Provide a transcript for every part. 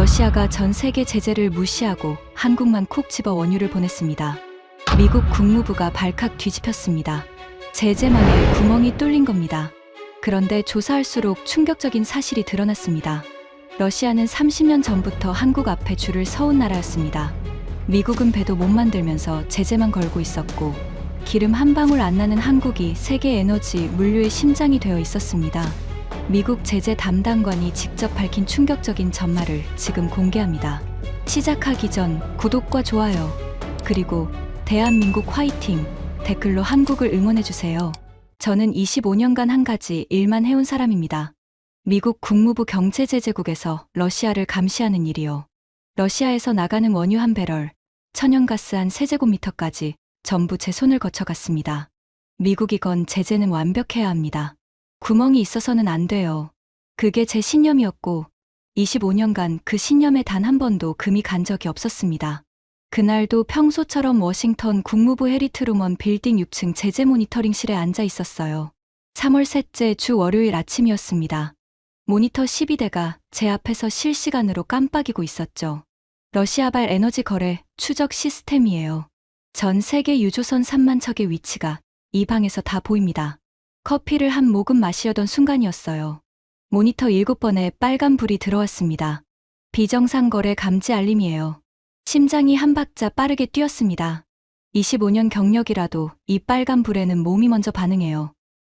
러시아가 전 세계 제재를 무시하고 한국만 콕 집어 원유를 보냈습니다. 미국 국무부가 발칵 뒤집혔습니다. 제재망에 구멍이 뚫린 겁니다. 그런데 조사할수록 충격적인 사실이 드러났습니다. 러시아는 30년 전부터 한국 앞에 줄을 서온 나라였습니다. 미국은 배도 못 만들면서 제재만 걸고 있었고 기름 한 방울 안 나는 한국이 세계 에너지 물류의 심장이 되어 있었습니다. 미국 제재 담당관이 직접 밝힌 충격적인 전말을 지금 공개합니다. 시작하기 전 구독과 좋아요, 그리고 대한민국 화이팅 댓글로 한국을 응원해주세요. 저는 25년간 한 가지 일만 해온 사람입니다. 미국 국무부 경제제재국에서 러시아를 감시하는 일이요. 러시아에서 나가는 원유 한 배럴, 천연가스 한 세제곱미터까지 전부 제 손을 거쳐갔습니다. 미국이건 제재는 완벽해야 합니다. 구멍이 있어서는 안 돼요. 그게 제 신념이었고 25년간 그 신념에 단 한 번도 금이 간 적이 없었습니다. 그날도 평소처럼 워싱턴 국무부 해리 트루먼 빌딩 6층 제재 모니터링실에 앉아 있었어요. 3월 셋째 주 월요일 아침이었습니다. 모니터 12대가 제 앞에서 실시간으로 깜빡이고 있었죠. 러시아발 에너지 거래 추적 시스템이에요. 전 세계 유조선 3만 척의 위치가 이 방에서 다 보입니다. 커피를 한 모금 마시려던 순간이었어요. 모니터 7번에 빨간 불이 들어왔습니다. 비정상 거래 감지 알림이에요. 심장이 한 박자 빠르게 뛰었습니다. 25년 경력이라도 이 빨간 불에는 몸이 먼저 반응해요.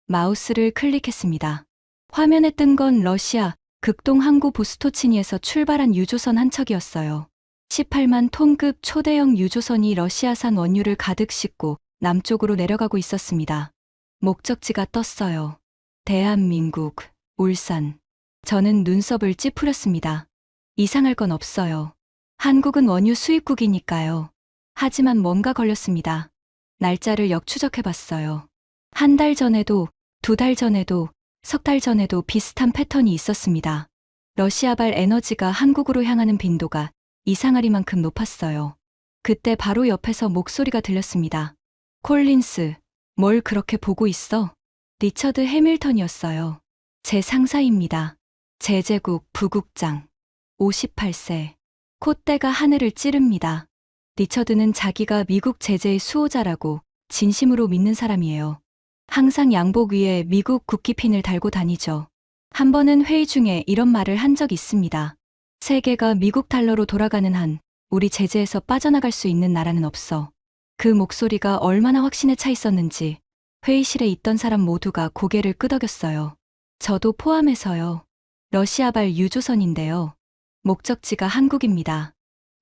마우스를 클릭했습니다. 화면에 뜬 건 러시아 극동 항구 보스토치니에서 출발한 유조선 한 척이었어요. 18만 톤급 초대형 유조선이 러시아산 원유를 가득 싣고 남쪽으로 내려가고 있었습니다. 목적지가 떴어요. 대한민국, 울산. 저는 눈썹을 찌푸렸습니다. 이상할 건 없어요. 한국은 원유 수입국이니까요. 하지만 뭔가 걸렸습니다. 날짜를 역추적해봤어요. 한 달 전에도, 2달 전에도, 석 달 전에도 비슷한 패턴이 있었습니다. 러시아발 에너지가 한국으로 향하는 빈도가 이상하리만큼 높았어요. 그때 바로 옆에서 목소리가 들렸습니다. 콜린스, 뭘 그렇게 보고 있어? 리처드 해밀턴이었어요. 제 상사입니다. 제재국 부국장. 58세. 콧대가 하늘을 찌릅니다. 리처드는 자기가 미국 제재의 수호자라고 진심으로 믿는 사람이에요. 항상 양복 위에 미국 국기핀을 달고 다니죠. 한 번은 회의 중에 이런 말을 한 적 있습니다. 세계가 미국 달러로 돌아가는 한 우리 제재에서 빠져나갈 수 있는 나라는 없어. 그 목소리가 얼마나 확신에 차 있었는지 회의실에 있던 사람 모두가 고개를 끄덕였어요. 저도 포함해서요. 러시아발 유조선인데요. 목적지가 한국입니다.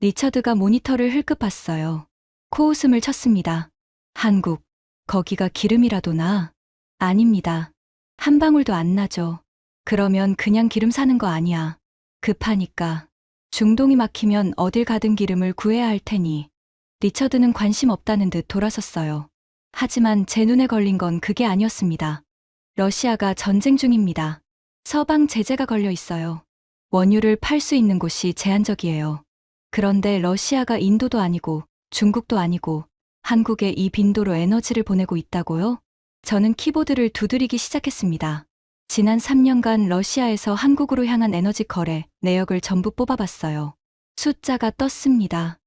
리처드가 모니터를 흘끗 봤어요. 코웃음을 쳤습니다. 한국, 거기가 기름이라도 나? 아닙니다. 한 방울도 안 나죠. 그러면 그냥 기름 사는 거 아니야. 급하니까. 중동이 막히면 어딜 가든 기름을 구해야 할 테니. 리처드는 관심 없다는 듯 돌아섰어요. 하지만 제 눈에 걸린 건 그게 아니었습니다. 러시아가 전쟁 중입니다. 서방 제재가 걸려 있어요. 원유를 팔 수 있는 곳이 제한적이에요. 그런데 러시아가 인도도 아니고 중국도 아니고 한국에 이 빈도로 에너지를 보내고 있다고요? 저는 키보드를 두드리기 시작했습니다. 지난 3년간 러시아에서 한국으로 향한 에너지 거래 내역을 전부 뽑아봤어요. 숫자가 떴습니다.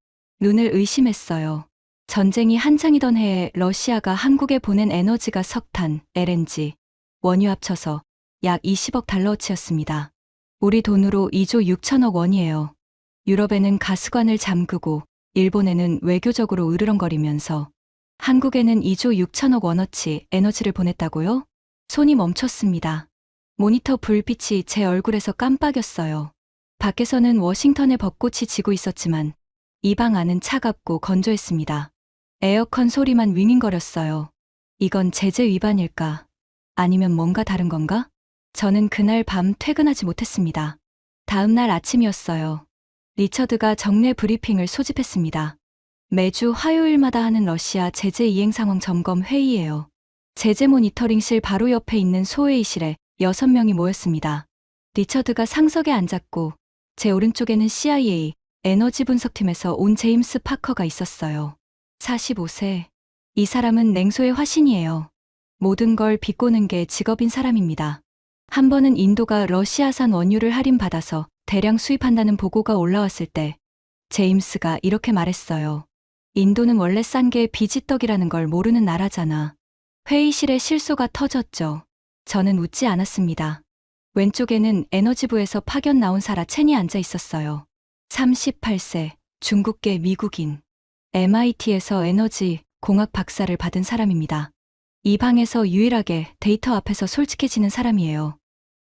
눈을 의심했어요. 전쟁이 한창이던 해에 러시아가 한국에 보낸 에너지가 석탄, LNG, 원유 합쳐서 약 20억 달러어치였습니다. 우리 돈으로 2조 6천억 원이에요. 유럽에는 가스관을 잠그고 일본에는 외교적으로 으르렁거리면서 한국에는 2조 6천억 원어치 에너지를 보냈다고요? 손이 멈췄습니다. 모니터 불빛이 제 얼굴에서 깜빡였어요. 밖에서는 워싱턴의 벚꽃이 지고 있었지만 이 방 안은 차갑고 건조했습니다. 에어컨 소리만 윙윙거렸어요. 이건 제재 위반일까? 아니면 뭔가 다른 건가? 저는 그날 밤 퇴근하지 못했습니다. 다음 날 아침이었어요. 리처드가 정례 브리핑을 소집했습니다. 매주 화요일마다 하는 러시아 제재 이행 상황 점검 회의예요. 제재 모니터링실 바로 옆에 있는 소회의실에 6명이 모였습니다. 리처드가 상석에 앉았고 제 오른쪽에는 CIA 에너지 분석팀에서 온 제임스 파커가 있었어요. 45세. 이 사람은 냉소의 화신이에요. 모든 걸 비꼬는 게 직업인 사람입니다. 한 번은 인도가 러시아산 원유를 할인받아서 대량 수입한다는 보고가 올라왔을 때 제임스가 이렇게 말했어요. 인도는 원래 싼 게 비지떡이라는 걸 모르는 나라잖아. 회의실에 실소가 터졌죠. 저는 웃지 않았습니다. 왼쪽에는 에너지부에서 파견 나온 사라 첸이 앉아 있었어요. 38세, 중국계 미국인. MIT에서 에너지 공학 박사를 받은 사람입니다. 이 방에서 유일하게 데이터 앞에서 솔직해지는 사람이에요.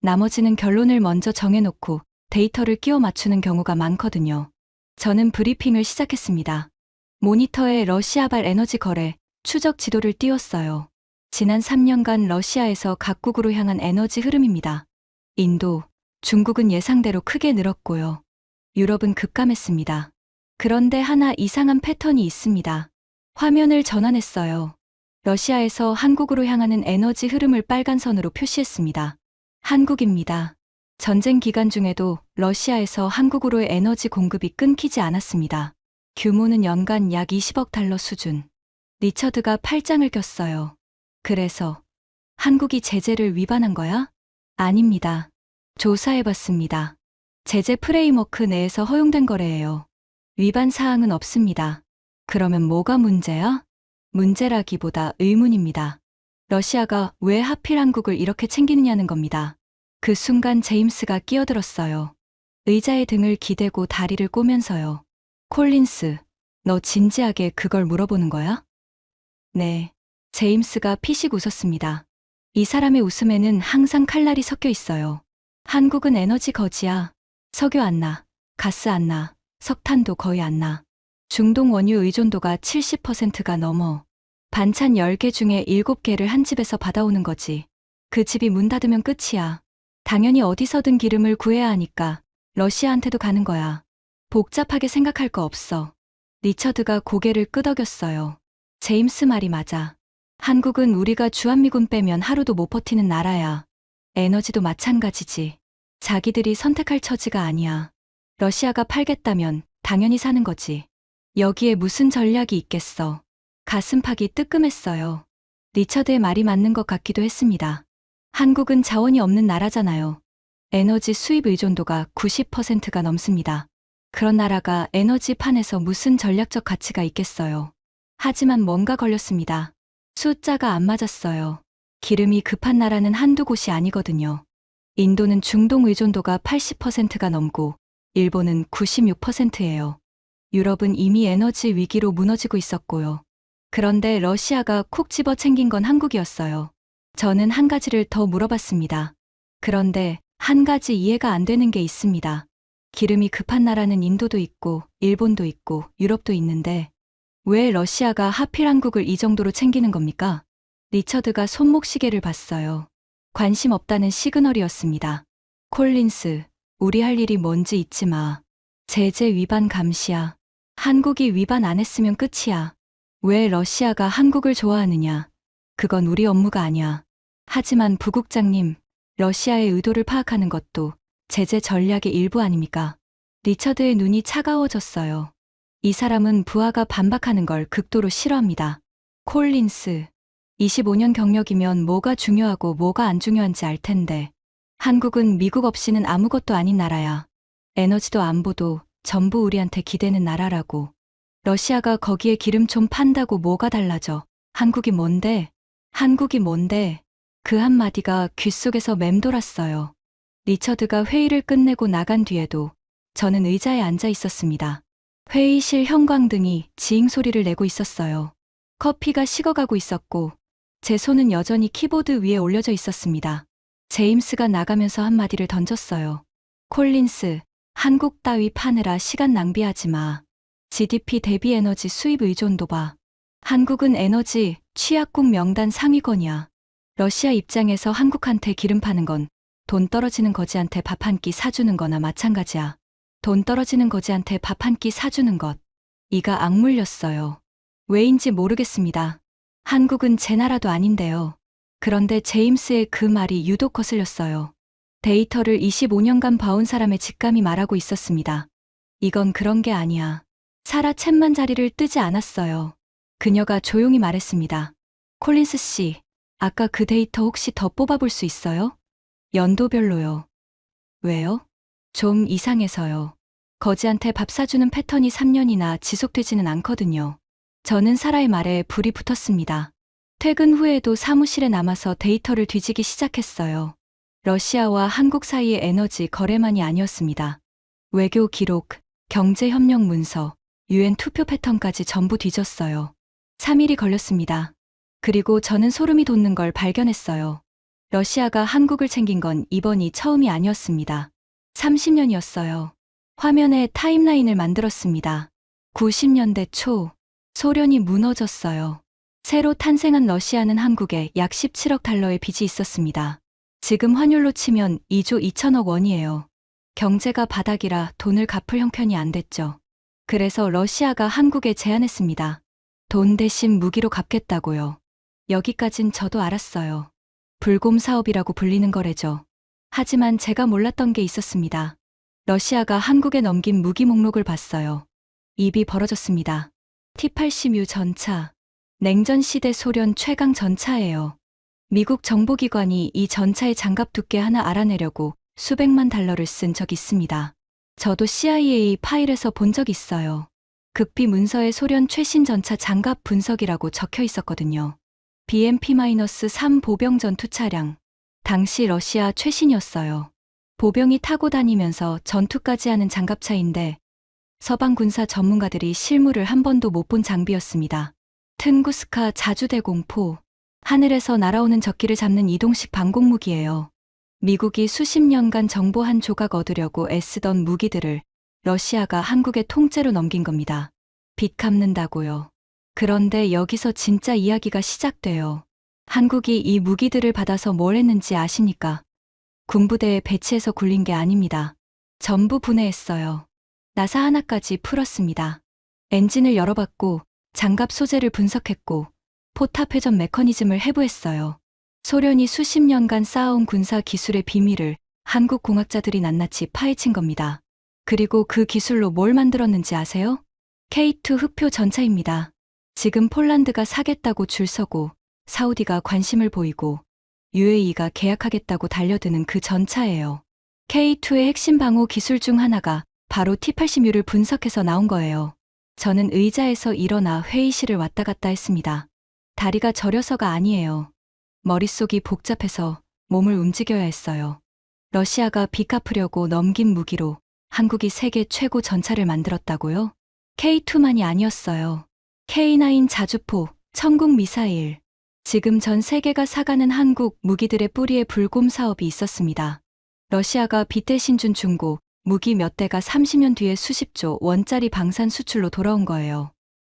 나머지는 결론을 먼저 정해놓고 데이터를 끼워 맞추는 경우가 많거든요. 저는 브리핑을 시작했습니다. 모니터에 러시아발 에너지 거래, 추적 지도를 띄웠어요. 지난 3년간 러시아에서 각국으로 향한 에너지 흐름입니다. 인도, 중국은 예상대로 크게 늘었고요. 유럽은 급감했습니다. 그런데 하나 이상한 패턴이 있습니다. 화면을 전환했어요. 러시아에서 한국으로 향하는 에너지 흐름을 빨간 선으로 표시했습니다. 한국입니다. 전쟁 기간 중에도 러시아에서 한국으로의 에너지 공급이 끊기지 않았습니다. 규모는 연간 약 20억 달러 수준. 리처드가 팔짱을 꼈어요. 그래서 한국이 제재를 위반한 거야? 아닙니다. 조사해봤습니다. 제재 프레임워크 내에서 허용된 거래예요. 위반 사항은 없습니다. 그러면 뭐가 문제야? 문제라기보다 의문입니다. 러시아가 왜 하필 한국을 이렇게 챙기느냐는 겁니다. 그 순간 제임스가 끼어들었어요. 의자에 등을 기대고 다리를 꼬면서요. 콜린스, 너 진지하게 그걸 물어보는 거야? 네. 제임스가 피식 웃었습니다. 이 사람의 웃음에는 항상 칼날이 섞여 있어요. 한국은 에너지 거지야. 석유 안 나, 가스 안 나, 석탄도 거의 안 나. 중동 원유 의존도가 70%가 넘어. 반찬 10개 중에 7개를 한 집에서 받아오는 거지. 그 집이 문 닫으면 끝이야. 당연히 어디서든 기름을 구해야 하니까 러시아한테도 가는 거야. 복잡하게 생각할 거 없어. 리처드가 고개를 끄덕였어요. 제임스 말이 맞아. 한국은 우리가 주한미군 빼면 하루도 못 버티는 나라야. 에너지도 마찬가지지. 자기들이 선택할 처지가 아니야. 러시아가 팔겠다면 당연히 사는 거지. 여기에 무슨 전략이 있겠어. 가슴팍이 뜨끔했어요. 리처드의 말이 맞는 것 같기도 했습니다. 한국은 자원이 없는 나라잖아요. 에너지 수입 의존도가 90%가 넘습니다. 그런 나라가 에너지판에서 무슨 전략적 가치가 있겠어요. 하지만 뭔가 걸렸습니다. 숫자가 안 맞았어요. 기름이 급한 나라는 한두 곳이 아니거든요. 인도는 중동 의존도가 80%가 넘고 일본은 96%예요. 유럽은 이미 에너지 위기로 무너지고 있었고요. 그런데 러시아가 콕 집어 챙긴 건 한국이었어요. 저는 한 가지를 더 물어봤습니다. 그런데 한 가지 이해가 안 되는 게 있습니다. 기름이 급한 나라는 인도도 있고 일본도 있고 유럽도 있는데 왜 러시아가 하필 한국을 이 정도로 챙기는 겁니까? 리처드가 손목시계를 봤어요. 관심 없다는 시그널이었습니다. 콜린스, 우리 할 일이 뭔지 잊지 마. 제재 위반 감시야. 한국이 위반 안 했으면 끝이야. 왜 러시아가 한국을 좋아하느냐? 그건 우리 업무가 아니야. 하지만 부국장님, 러시아의 의도를 파악하는 것도 제재 전략의 일부 아닙니까? 리처드의 눈이 차가워졌어요. 이 사람은 부하가 반박하는 걸 극도로 싫어합니다. 콜린스, 25년 경력이면 뭐가 중요하고 뭐가 안 중요한지 알 텐데. 한국은 미국 없이는 아무것도 아닌 나라야. 에너지도 안보도 전부 우리한테 기대는 나라라고. 러시아가 거기에 기름 좀 판다고 뭐가 달라져. 한국이 뭔데? 한국이 뭔데? 그 한마디가 귓속에서 맴돌았어요. 리처드가 회의를 끝내고 나간 뒤에도 저는 의자에 앉아 있었습니다. 회의실 형광등이 지잉 소리를 내고 있었어요. 커피가 식어가고 있었고 제 손은 여전히 키보드 위에 올려져 있었습니다. 제임스가 나가면서 한마디를 던졌어요. 콜린스, 한국 따위 파느라 시간 낭비하지 마. GDP 대비 에너지 수입 의존도 봐. 한국은 에너지 취약국 명단 상위권이야. 러시아 입장에서 한국한테 기름 파는 건 돈 떨어지는 거지한테 밥 한 끼 사주는 거나 마찬가지야. 돈 떨어지는 거지한테 밥 한 끼 사주는 것. 이가 악물렸어요. 왜인지 모르겠습니다. 한국은 제 나라도 아닌데요. 그런데 제임스의 그 말이 유독 거슬렸어요. 데이터를 25년간 봐온 사람의 직감이 말하고 있었습니다. 이건 그런 게 아니야. 사라 챗만 자리를 뜨지 않았어요. 그녀가 조용히 말했습니다. 콜린스 씨, 아까 그 데이터 혹시 더 뽑아볼 수 있어요? 연도별로요. 왜요? 좀 이상해서요. 거지한테 밥 사주는 패턴이 3년이나 지속되지는 않거든요. 저는 사라의 말에 불이 붙었습니다. 퇴근 후에도 사무실에 남아서 데이터를 뒤지기 시작했어요. 러시아와 한국 사이의 에너지 거래만이 아니었습니다. 외교 기록, 경제협력 문서, 유엔 투표 패턴까지 전부 뒤졌어요. 3일이 걸렸습니다. 그리고 저는 소름이 돋는 걸 발견했어요. 러시아가 한국을 챙긴 건 이번이 처음이 아니었습니다. 30년이었어요. 화면에 타임라인을 만들었습니다. 90년대 초, 소련이 무너졌어요. 새로 탄생한 러시아는 한국에 약 17억 달러의 빚이 있었습니다. 지금 환율로 치면 2조 2천억 원이에요. 경제가 바닥이라 돈을 갚을 형편이 안 됐죠. 그래서 러시아가 한국에 제안했습니다. 돈 대신 무기로 갚겠다고요. 여기까진 저도 알았어요. 불곰 사업이라고 불리는 거래죠. 하지만 제가 몰랐던 게 있었습니다. 러시아가 한국에 넘긴 무기 목록을 봤어요. 입이 벌어졌습니다. T-80U 전차. 냉전 시대 소련 최강 전차예요. 미국 정보기관이 이 장갑의 장갑 두께 하나 알아내려고 수백만 달러를 쓴 적 있습니다. 저도 CIA 파일에서 본 적 있어요. 극비 문서에 소련 최신 전차 장갑 분석이라고 적혀 있었거든요. BMP-3 보병 전투 차량. 당시 러시아 최신이었어요. 보병이 타고 다니면서 전투까지 하는 장갑차인데 서방 군사 전문가들이 실물을 한 번도 못 본 장비였습니다. 튼구스카 자주대공포. 하늘에서 날아오는 적기를 잡는 이동식 방공무기예요. 미국이 수십 년간 정보 한 조각 얻으려고 애쓰던 무기들을 러시아가 한국에 통째로 넘긴 겁니다. 빚 갚는다고요. 그런데 여기서 진짜 이야기가 시작돼요. 한국이 이 무기들을 받아서 뭘 했는지 아십니까? 군부대에 배치해서 굴린 게 아닙니다. 전부 분해했어요. 나사 하나까지 풀었습니다. 엔진을 열어봤고 장갑 소재를 분석했고 포탑 회전 메커니즘을 해부했어요. 소련이 수십 년간 쌓아온 군사 기술의 비밀을 한국 공학자들이 낱낱이 파헤친 겁니다. 그리고 그 기술로 뭘 만들었는지 아세요? K2 흑표 전차입니다. 지금 폴란드가 사겠다고 줄 서고 사우디가 관심을 보이고 UAE가 계약하겠다고 달려드는 그 전차예요. K2의 핵심 방호 기술 중 하나가 바로 T-80U를 분석해서 나온 거예요. 저는 의자에서 일어나 회의실을 왔다 갔다 했습니다. 다리가 저려서가 아니에요. 머릿속이 복잡해서 몸을 움직여야 했어요. 러시아가 빚 갚으려고 넘긴 무기로 한국이 세계 최고 전차를 만들었다고요? K2만이 아니었어요. K9 자주포, 천국 미사일. 지금 전 세계가 사가는 한국 무기들의 뿌리에 불곰 사업이 있었습니다. 러시아가 빚 대신 준 중고, 무기 몇 대가 30년 뒤에 수십조 원짜리 방산 수출로 돌아온 거예요.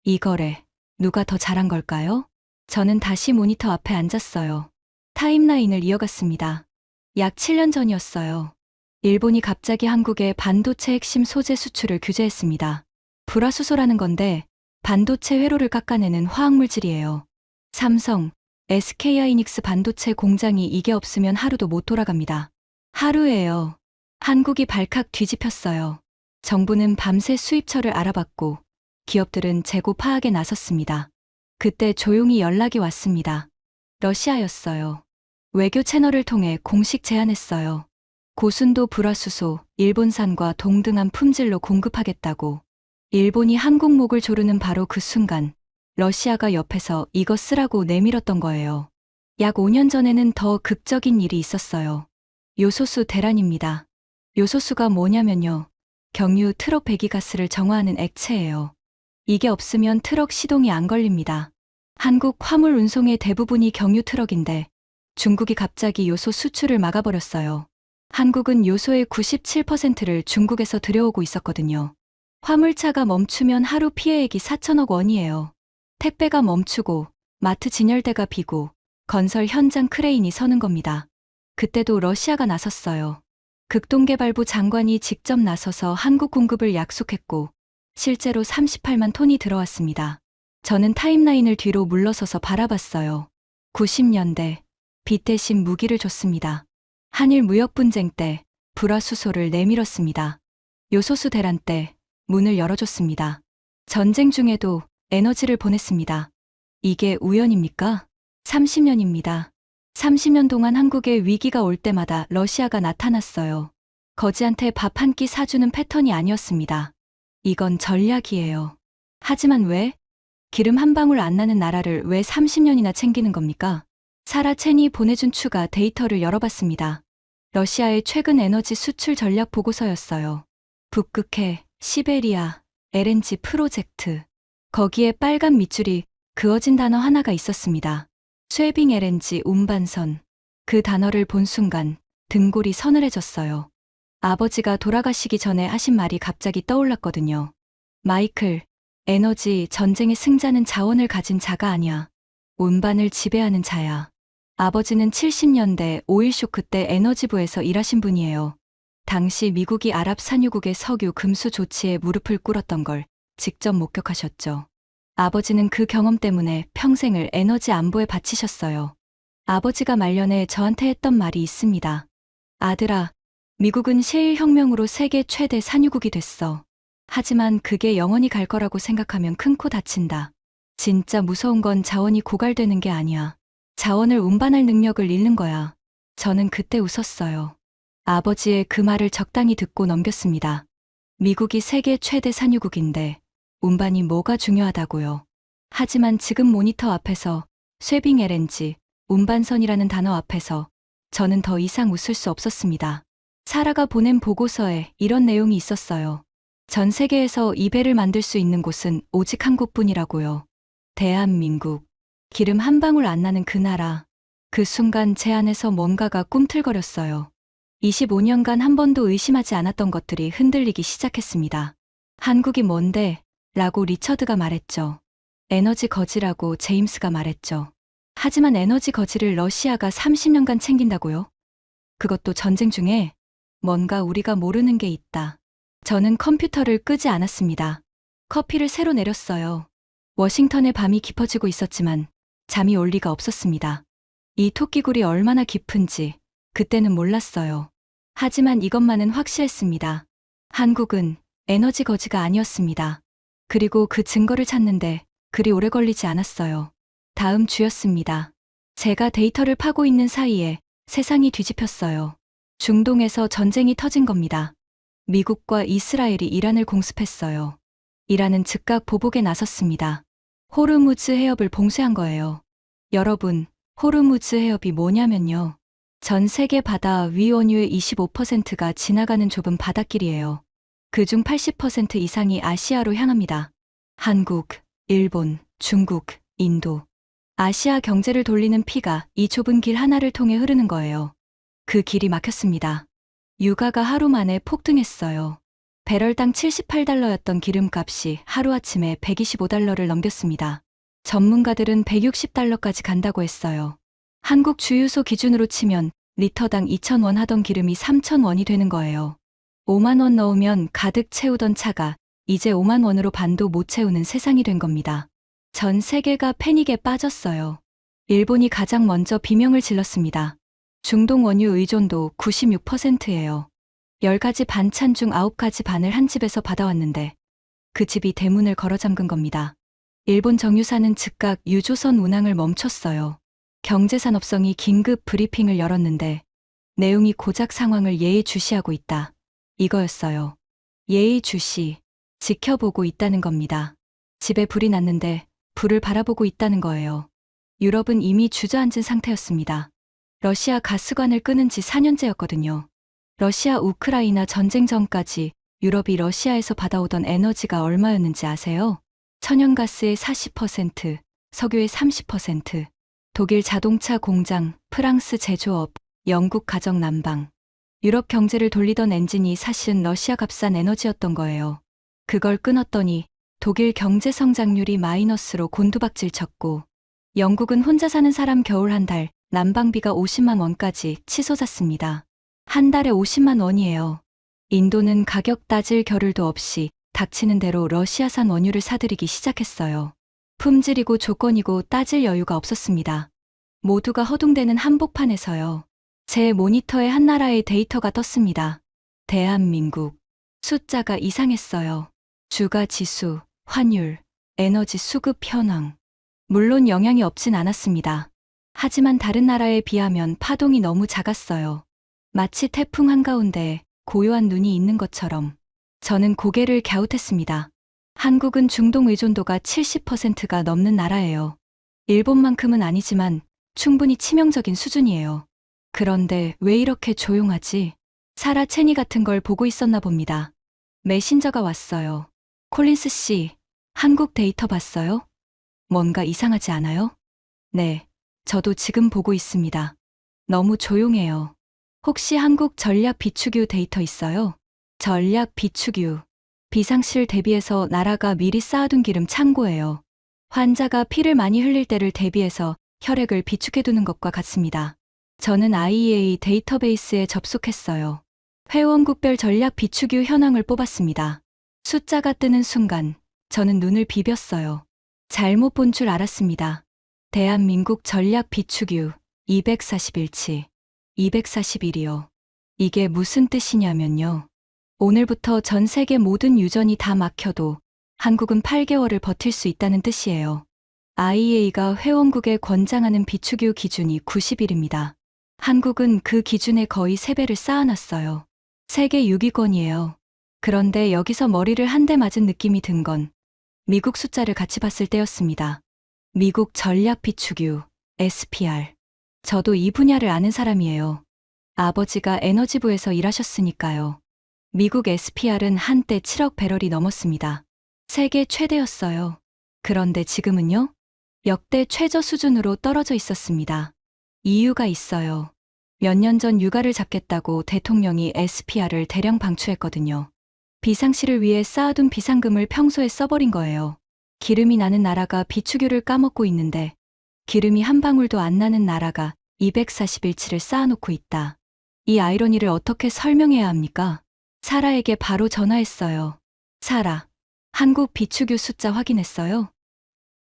이 거래, 누가 더 잘한 걸까요? 저는 다시 모니터 앞에 앉았어요. 타임라인을 이어갔습니다. 약 7년 전이었어요. 일본이 갑자기 한국의 반도체 핵심 소재 수출을 규제했습니다. 불화수소라는 건데 반도체 회로를 깎아내는 화학물질이에요. 삼성, SK하이닉스 반도체 공장이 이게 없으면 하루도 못 돌아갑니다. 하루예요. 한국이 발칵 뒤집혔어요. 정부는 밤새 수입처를 알아봤고 기업들은 재고 파악에 나섰습니다. 그때 조용히 연락이 왔습니다. 러시아였어요. 외교 채널을 통해 공식 제안했어요. 고순도 불화수소, 일본산과 동등한 품질로 공급하겠다고. 일본이 한국목을 조르는 바로 그 순간 러시아가 옆에서 이거 쓰라고 내밀었던 거예요. 약 5년 전에는 더 극적인 일이 있었어요. 요소수 대란입니다. 요소수가 뭐냐면요. 경유 트럭 배기가스를 정화하는 액체예요. 이게 없으면 트럭 시동이 안 걸립니다. 한국 화물 운송의 대부분이 경유 트럭인데 중국이 갑자기 요소 수출을 막아버렸어요. 한국은 요소의 97%를 중국에서 들여오고 있었거든요. 화물차가 멈추면 하루 피해액이 4천억 원이에요. 택배가 멈추고 마트 진열대가 비고 건설 현장 크레인이 서는 겁니다. 그때도 러시아가 나섰어요. 극동개발부 장관이 직접 나서서 한국 공급을 약속했고 실제로 38만 톤이 들어왔습니다. 저는 타임라인을 뒤로 물러서서 바라봤어요. 90년대 빚 대신 무기를 줬습니다. 한일 무역 분쟁 때 불화수소를 내밀었습니다. 요소수 대란 때 문을 열어줬습니다. 전쟁 중에도 에너지를 보냈습니다. 이게 우연입니까? 30년입니다. 30년 동안 한국에 위기가 올 때마다 러시아가 나타났어요. 거지한테 밥 한 끼 사주는 패턴이 아니었습니다. 이건 전략이에요. 하지만 왜? 기름 한 방울 안 나는 나라를 왜 30년이나 챙기는 겁니까? 사라 첸이 보내준 추가 데이터를 열어봤습니다. 러시아의 최근 에너지 수출 전략 보고서였어요. 북극해, 시베리아, LNG 프로젝트. 거기에 빨간 밑줄이 그어진 단어 하나가 있었습니다. 쉐빙 LNG 운반선. 그 단어를 본 순간 등골이 서늘해졌어요. 아버지가 돌아가시기 전에 하신 말이 갑자기 떠올랐거든요. 마이클, 에너지 전쟁의 승자는 자원을 가진 자가 아니야. 운반을 지배하는 자야. 아버지는 70년대 오일 쇼크 때 에너지부에서 일하신 분이에요. 당시 미국이 아랍 산유국의 석유 금수 조치에 무릎을 꿇었던 걸 직접 목격하셨죠. 아버지는 그 경험 때문에 평생을 에너지 안보에 바치셨어요. 아버지가 말년에 저한테 했던 말이 있습니다. 아들아, 미국은 셰일 혁명으로 세계 최대 산유국이 됐어. 하지만 그게 영원히 갈 거라고 생각하면 큰 코 다친다. 진짜 무서운 건 자원이 고갈되는 게 아니야. 자원을 운반할 능력을 잃는 거야. 저는 그때 웃었어요. 아버지의 그 말을 적당히 듣고 넘겼습니다. 미국이 세계 최대 산유국인데 운반이 뭐가 중요하다고요. 하지만 지금 모니터 앞에서 쉐빙 LNG, 운반선이라는 단어 앞에서 저는 더 이상 웃을 수 없었습니다. 사라가 보낸 보고서에 이런 내용이 있었어요. 전 세계에서 이 배를 만들 수 있는 곳은 오직 한국뿐이라고요. 대한민국. 기름 한 방울 안 나는 그 나라. 그 순간 제 안에서 뭔가가 꿈틀거렸어요. 25년간 한 번도 의심하지 않았던 것들이 흔들리기 시작했습니다. 한국이 뭔데? 라고 리처드가 말했죠. 에너지 거지라고 제임스가 말했죠. 하지만 에너지 거지를 러시아가 30년간 챙긴다고요? 그것도 전쟁 중에? 뭔가 우리가 모르는 게 있다. 저는 컴퓨터를 끄지 않았습니다. 커피를 새로 내렸어요. 워싱턴의 밤이 깊어지고 있었지만 잠이 올 리가 없었습니다. 이 토끼굴이 얼마나 깊은지 그때는 몰랐어요. 하지만 이것만은 확실했습니다. 한국은 에너지 거지가 아니었습니다. 그리고 그 증거를 찾는데 그리 오래 걸리지 않았어요. 다음 주였습니다. 제가 데이터를 파고 있는 사이에 세상이 뒤집혔어요. 중동에서 전쟁이 터진 겁니다. 미국과 이스라엘이 이란을 공습했어요. 이란은 즉각 보복에 나섰습니다. 호르무즈 해협을 봉쇄한 거예요. 여러분, 호르무즈 해협이 뭐냐면요. 전 세계 바다 위 원유의 25%가 지나가는 좁은 바닷길이에요. 그중 80% 이상이 아시아로 향합니다. 한국, 일본, 중국, 인도. 아시아 경제를 돌리는 피가 이 좁은 길 하나를 통해 흐르는 거예요. 그 길이 막혔습니다. 유가가 하루 만에 폭등했어요. 배럴당 78달러였던 기름값이 하루아침에 125달러를 넘겼습니다. 전문가들은 160달러까지 간다고 했어요. 한국 주유소 기준으로 치면 리터당 2,000원 하던 기름이 3,000원이 되는 거예요. 5만 원 넣으면 가득 채우던 차가 이제 5만 원으로 반도 못 채우는 세상이 된 겁니다. 전 세계가 패닉에 빠졌어요. 일본이 가장 먼저 비명을 질렀습니다. 중동 원유 의존도 96%예요. 10가지 반찬 중 9가지 반을 한 집에서 받아왔는데 그 집이 대문을 걸어 잠근 겁니다. 일본 정유사는 즉각 유조선 운항을 멈췄어요. 경제산업성이 긴급 브리핑을 열었는데 내용이 고작 상황을 예의주시하고 있다. 이거였어요. 예의주시, 지켜보고 있다는 겁니다. 집에 불이 났는데 불을 바라보고 있다는 거예요. 유럽은 이미 주저앉은 상태였습니다. 러시아 가스관을 끊은 지 4년째였거든요. 러시아 우크라이나 전쟁 전까지 유럽이 러시아에서 받아오던 에너지가 얼마였는지 아세요? 천연가스의 40%, 석유의 30%, 독일 자동차 공장, 프랑스 제조업, 영국 가정 난방. 유럽 경제를 돌리던 엔진이 사실은 러시아 값싼 에너지였던 거예요. 그걸 끊었더니 독일 경제 성장률이 마이너스로 곤두박질 쳤고 영국은 혼자 사는 사람 겨울 한 달 난방비가 50만 원까지 치솟았습니다. 한 달에 50만 원이에요. 인도는 가격 따질 겨를도 없이 닥치는 대로 러시아산 원유를 사들이기 시작했어요. 품질이고 조건이고 따질 여유가 없었습니다. 모두가 허둥대는 한복판에서요. 제 모니터에 한 나라의 데이터가 떴습니다. 대한민국. 숫자가 이상했어요. 주가 지수, 환율, 에너지 수급 현황. 물론 영향이 없진 않았습니다. 하지만 다른 나라에 비하면 파동이 너무 작았어요. 마치 태풍 한가운데 고요한 눈이 있는 것처럼. 저는 고개를 갸웃했습니다. 한국은 중동 의존도가 70%가 넘는 나라예요. 일본만큼은 아니지만 충분히 치명적인 수준이에요. 그런데 왜 이렇게 조용하지? 사라 체니 같은 걸 보고 있었나 봅니다. 메신저가 왔어요. 콜린스 씨, 한국 데이터 봤어요? 뭔가 이상하지 않아요? 네, 저도 지금 보고 있습니다. 너무 조용해요. 혹시 한국 전략 비축유 데이터 있어요? 전략 비축유. 비상시를 대비해서 나라가 미리 쌓아둔 기름 창고예요. 환자가 피를 많이 흘릴 때를 대비해서 혈액을 비축해두는 것과 같습니다. 저는 IEA 데이터베이스에 접속했어요. 회원국별 전략 비축유 현황을 뽑았습니다. 숫자가 뜨는 순간 저는 눈을 비볐어요. 잘못 본 줄 알았습니다. 대한민국 전략 비축유 241치, 241이요. 이게 무슨 뜻이냐면요. 오늘부터 전 세계 모든 유전이 다 막혀도 한국은 8개월을 버틸 수 있다는 뜻이에요. IEA가 회원국에 권장하는 비축유 기준이 90일입니다. 한국은 그 기준에 거의 3배를 쌓아놨어요. 세계 6위권이에요. 그런데 여기서 머리를 한 대 맞은 느낌이 든 건 미국 숫자를 같이 봤을 때였습니다. 미국 전략 비축유, SPR. 저도 이 분야를 아는 사람이에요. 아버지가 에너지부에서 일하셨으니까요. 미국 SPR은 한때 7억 배럴이 넘었습니다. 세계 최대였어요. 그런데 지금은요? 역대 최저 수준으로 떨어져 있었습니다. 이유가 있어요. 몇 년 전 유가를 잡겠다고 대통령이 SPR을 대량 방출했거든요. 비상시를 위해 쌓아둔 비상금을 평소에 써버린 거예요. 기름이 나는 나라가 비축유를 까먹고 있는데 기름이 한 방울도 안 나는 나라가 241치를 쌓아놓고 있다. 이 아이러니를 어떻게 설명해야 합니까? 사라에게 바로 전화했어요. 사라, 한국 비축유 숫자 확인했어요?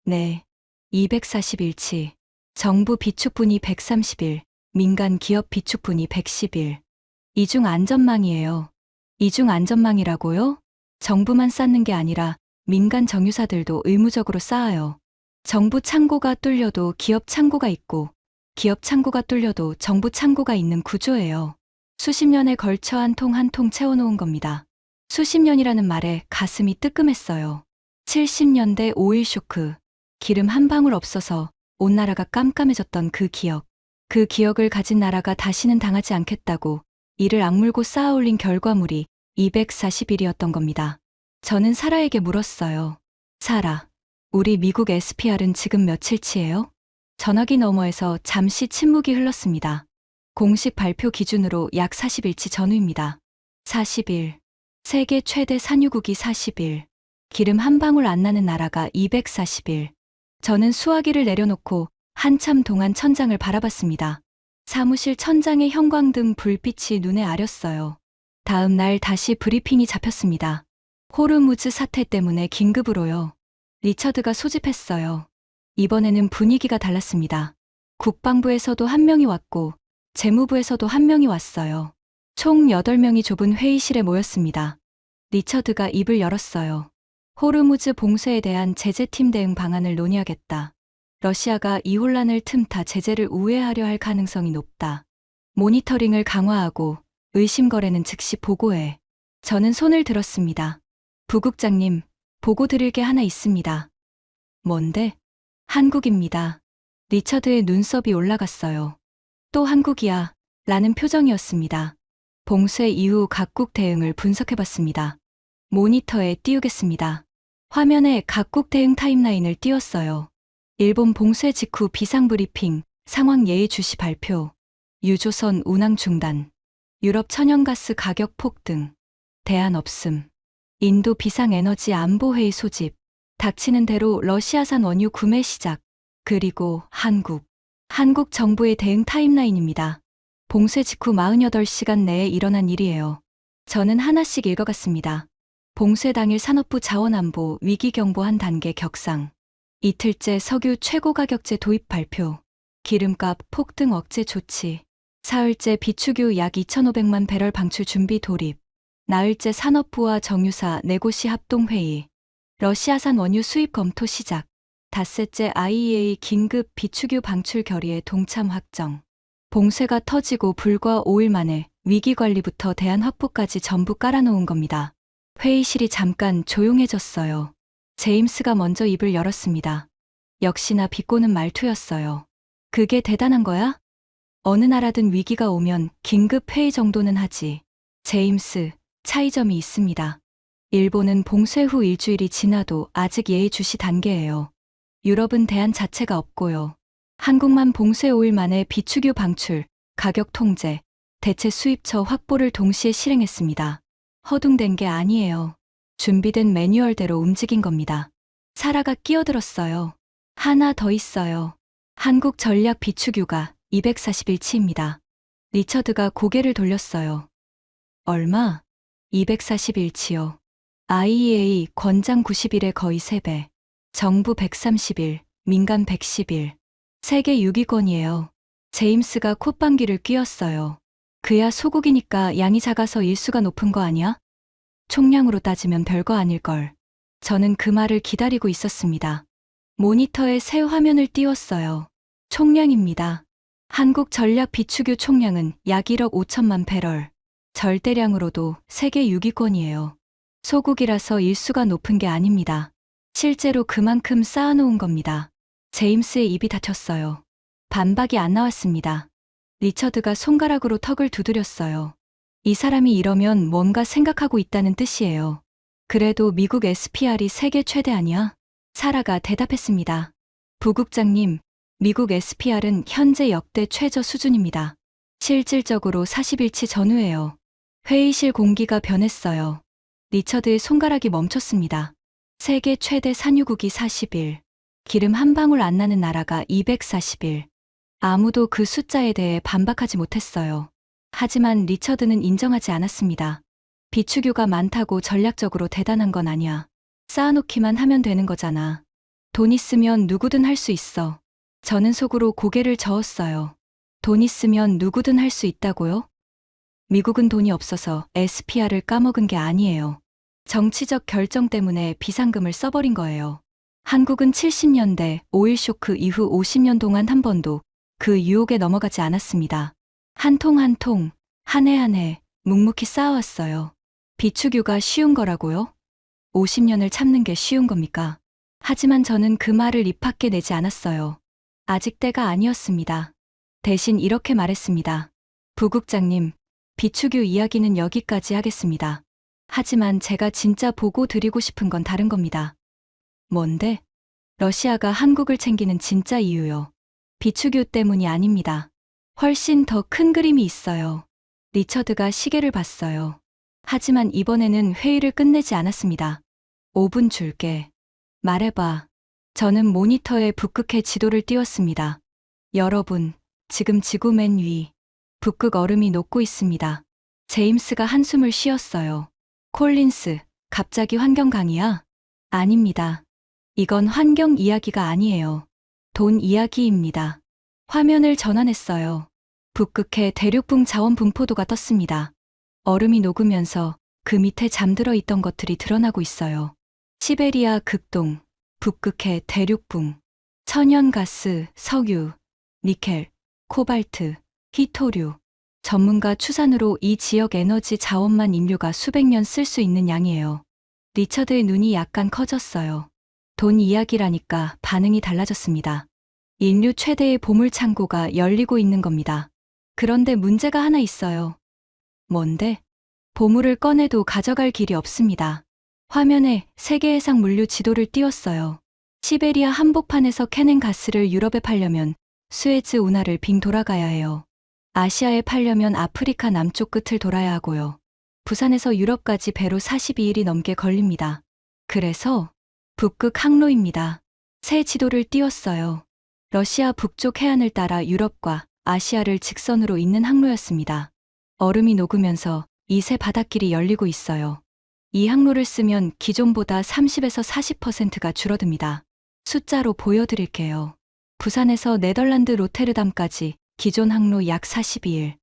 네, 241치. 정부 비축분이 131, 민간 기업 비축분이 111. 이중 안전망이에요. 이중 안전망이라고요? 정부만 쌓는 게 아니라 민간 정유사들도 의무적으로 쌓아요. 정부 창고가 뚫려도 기업 창고가 있고, 기업 창고가 뚫려도 정부 창고가 있는 구조예요. 수십 년에 걸쳐 한 통 한 통 채워놓은 겁니다. 수십 년이라는 말에 가슴이 뜨끔했어요. 70년대 오일 쇼크, 기름 한 방울 없어서 온 나라가 깜깜해졌던 그 기억. 그 기억을 가진 나라가 다시는 당하지 않겠다고 이를 악물고 쌓아올린 결과물이 241이었던 겁니다. 저는 사라에게 물었어요. 사라, 우리 미국 SPR은 지금 며칠치예요? 전화기 너머에서 잠시 침묵이 흘렀습니다. 공식 발표 기준으로 약 40일치 전후입니다. 40일. 세계 최대 산유국이 40일. 기름 한 방울 안 나는 나라가 240일. 저는 수화기를 내려놓고 한참 동안 천장을 바라봤습니다. 사무실 천장의 형광등 불빛이 눈에 아렸어요. 다음 날 다시 브리핑이 잡혔습니다. 호르무즈 사태 때문에 긴급으로요. 리처드가 소집했어요. 이번에는 분위기가 달랐습니다. 국방부에서도 한 명이 왔고 재무부에서도 한 명이 왔어요. 총 8명이 좁은 회의실에 모였습니다. 리처드가 입을 열었어요. 호르무즈 봉쇄에 대한 제재팀 대응 방안을 논의하겠다. 러시아가 이 혼란을 틈타 제재를 우회하려 할 가능성이 높다. 모니터링을 강화하고 의심 거래는 즉시 보고해. 저는 손을 들었습니다. 부국장님, 보고 드릴 게 하나 있습니다. 뭔데? 한국입니다. 리처드의 눈썹이 올라갔어요. 또 한국이야, 라는 표정이었습니다. 봉쇄 이후 각국 대응을 분석해봤습니다. 모니터에 띄우겠습니다. 화면에 각국 대응 타임라인을 띄웠어요. 일본 봉쇄 직후 비상브리핑, 상황 예의주시 발표, 유조선 운항 중단, 유럽 천연가스 가격 폭등, 대안 없음, 인도 비상에너지 안보회의 소집, 닥치는 대로 러시아산 원유 구매 시작, 그리고 한국 정부의 대응 타임라인입니다. 봉쇄 직후 48시간 내에 일어난 일이에요. 저는 하나씩 읽어갔습니다. 봉쇄 당일 산업부 자원안보 위기경보 한 단계 격상. 이틀째 석유 최고가격제 도입 발표. 기름값 폭등 억제 조치. 사흘째 비축유 약 2,500만 배럴 방출 준비 돌입. 나흘째 산업부와 정유사 네고시 합동회의. 러시아산 원유 수입 검토 시작. 닷새째 IEA 긴급 비축유 방출 결의에 동참 확정. 봉쇄가 터지고 불과 5일 만에 위기관리부터 대안 확보까지 전부 깔아놓은 겁니다. 회의실이 잠깐 조용해졌어요. 제임스가 먼저 입을 열었습니다. 역시나 비꼬는 말투였어요. 그게 대단한 거야? 어느 나라든 위기가 오면 긴급 회의 정도는 하지. 제임스, 차이점이 있습니다. 일본은 봉쇄 후 일주일이 지나도 아직 예의주시 단계예요. 유럽은 대안 자체가 없고요. 한국만 봉쇄 5일 만에 비축유 방출, 가격 통제, 대체 수입처 확보를 동시에 실행했습니다. 허둥댄 게 아니에요. 준비된 매뉴얼대로 움직인 겁니다. 사라가 끼어들었어요. 하나 더 있어요. 한국 전략 비축유가 241치입니다. 리처드가 고개를 돌렸어요. 얼마? 241치요. IEA 권장 90일에 거의 3배. 정부 130일, 민간 110일. 세계 6위권이에요. 제임스가 콧방귀를 뀌었어요. 그야 소국이니까 양이 작아서 일수가 높은 거 아니야? 총량으로 따지면 별거 아닐걸. 저는 그 말을 기다리고 있었습니다. 모니터에 새 화면을 띄웠어요. 총량입니다. 한국 전략 비축유 총량은 약 1억 5천만 배럴. 절대량으로도 세계 6위권이에요. 소국이라서 일수가 높은 게 아닙니다. 실제로 그만큼 쌓아놓은 겁니다. 제임스의 입이 닫혔어요. 반박이 안 나왔습니다. 리처드가 손가락으로 턱을 두드렸어요. 이 사람이 이러면 뭔가 생각하고 있다는 뜻이에요. 그래도 미국 SPR이 세계 최대 아니야? 사라가 대답했습니다. 부국장님, 미국 SPR은 현재 역대 최저 수준입니다. 실질적으로 41치 전후예요. 회의실 공기가 변했어요. 리처드의 손가락이 멈췄습니다. 세계 최대 산유국이 41. 기름 한 방울 안 나는 나라가 241. 아무도 그 숫자에 대해 반박하지 못했어요. 하지만 리처드는 인정하지 않았습니다. 비축유가 많다고 전략적으로 대단한 건 아니야. 쌓아놓기만 하면 되는 거잖아. 돈 있으면 누구든 할 수 있어. 저는 속으로 고개를 저었어요. 돈 있으면 누구든 할 수 있다고요? 미국은 돈이 없어서 SPR을 까먹은 게 아니에요. 정치적 결정 때문에 비상금을 써버린 거예요. 한국은 70년대 5.1 쇼크 이후 50년 동안 한 번도 그 유혹에 넘어가지 않았습니다. 한 통 한 통, 한 해 한 해 묵묵히 쌓아왔어요. 비축유가 쉬운 거라고요? 50년을 참는 게 쉬운 겁니까? 하지만 저는 그 말을 입 밖에 내지 않았어요. 아직 때가 아니었습니다. 대신 이렇게 말했습니다. 부국장님, 비축유 이야기는 여기까지 하겠습니다. 하지만 제가 진짜 보고 드리고 싶은 건 다른 겁니다. 뭔데? 러시아가 한국을 챙기는 진짜 이유요. 비축유 때문이 아닙니다. 훨씬 더 큰 그림이 있어요. 리처드가 시계를 봤어요. 하지만 이번에는 회의를 끝내지 않았습니다. 5분 줄게. 말해봐. 저는 모니터에 북극해 지도를 띄웠습니다. 여러분, 지금 지구 맨 위, 북극 얼음이 녹고 있습니다. 제임스가 한숨을 쉬었어요. 콜린스, 갑자기 환경 강의야? 아닙니다. 이건 환경 이야기가 아니에요. 돈 이야기입니다. 화면을 전환했어요. 북극해 대륙붕 자원 분포도가 떴습니다. 얼음이 녹으면서 그 밑에 잠들어 있던 것들이 드러나고 있어요. 시베리아 극동, 북극해 대륙붕, 천연가스, 석유, 니켈, 코발트, 히토류. 전문가 추산으로 이 지역 에너지 자원만 인류가 수백 년 쓸 수 있는 양이에요. 리처드의 눈이 약간 커졌어요. 돈 이야기라니까 반응이 달라졌습니다. 인류 최대의 보물 창고가 열리고 있는 겁니다. 그런데 문제가 하나 있어요. 뭔데? 보물을 꺼내도 가져갈 길이 없습니다. 화면에 세계 해상 물류 지도를 띄웠어요. 시베리아 한복판에서 캐낸 가스를 유럽에 팔려면 수에즈 운하를 빙 돌아가야 해요. 아시아에 팔려면 아프리카 남쪽 끝을 돌아야 하고요. 부산에서 유럽까지 배로 42일이 넘게 걸립니다. 그래서 북극 항로입니다. 새 지도를 띄웠어요. 러시아 북쪽 해안을 따라 유럽과 아시아를 직선으로 잇는 항로였습니다. 얼음이 녹으면서 이 새 바닷길이 열리고 있어요. 이 항로를 쓰면 기존보다 30에서 40%가 줄어듭니다. 숫자로 보여드릴게요. 부산에서 네덜란드 로테르담까지 기존 항로 약 42일,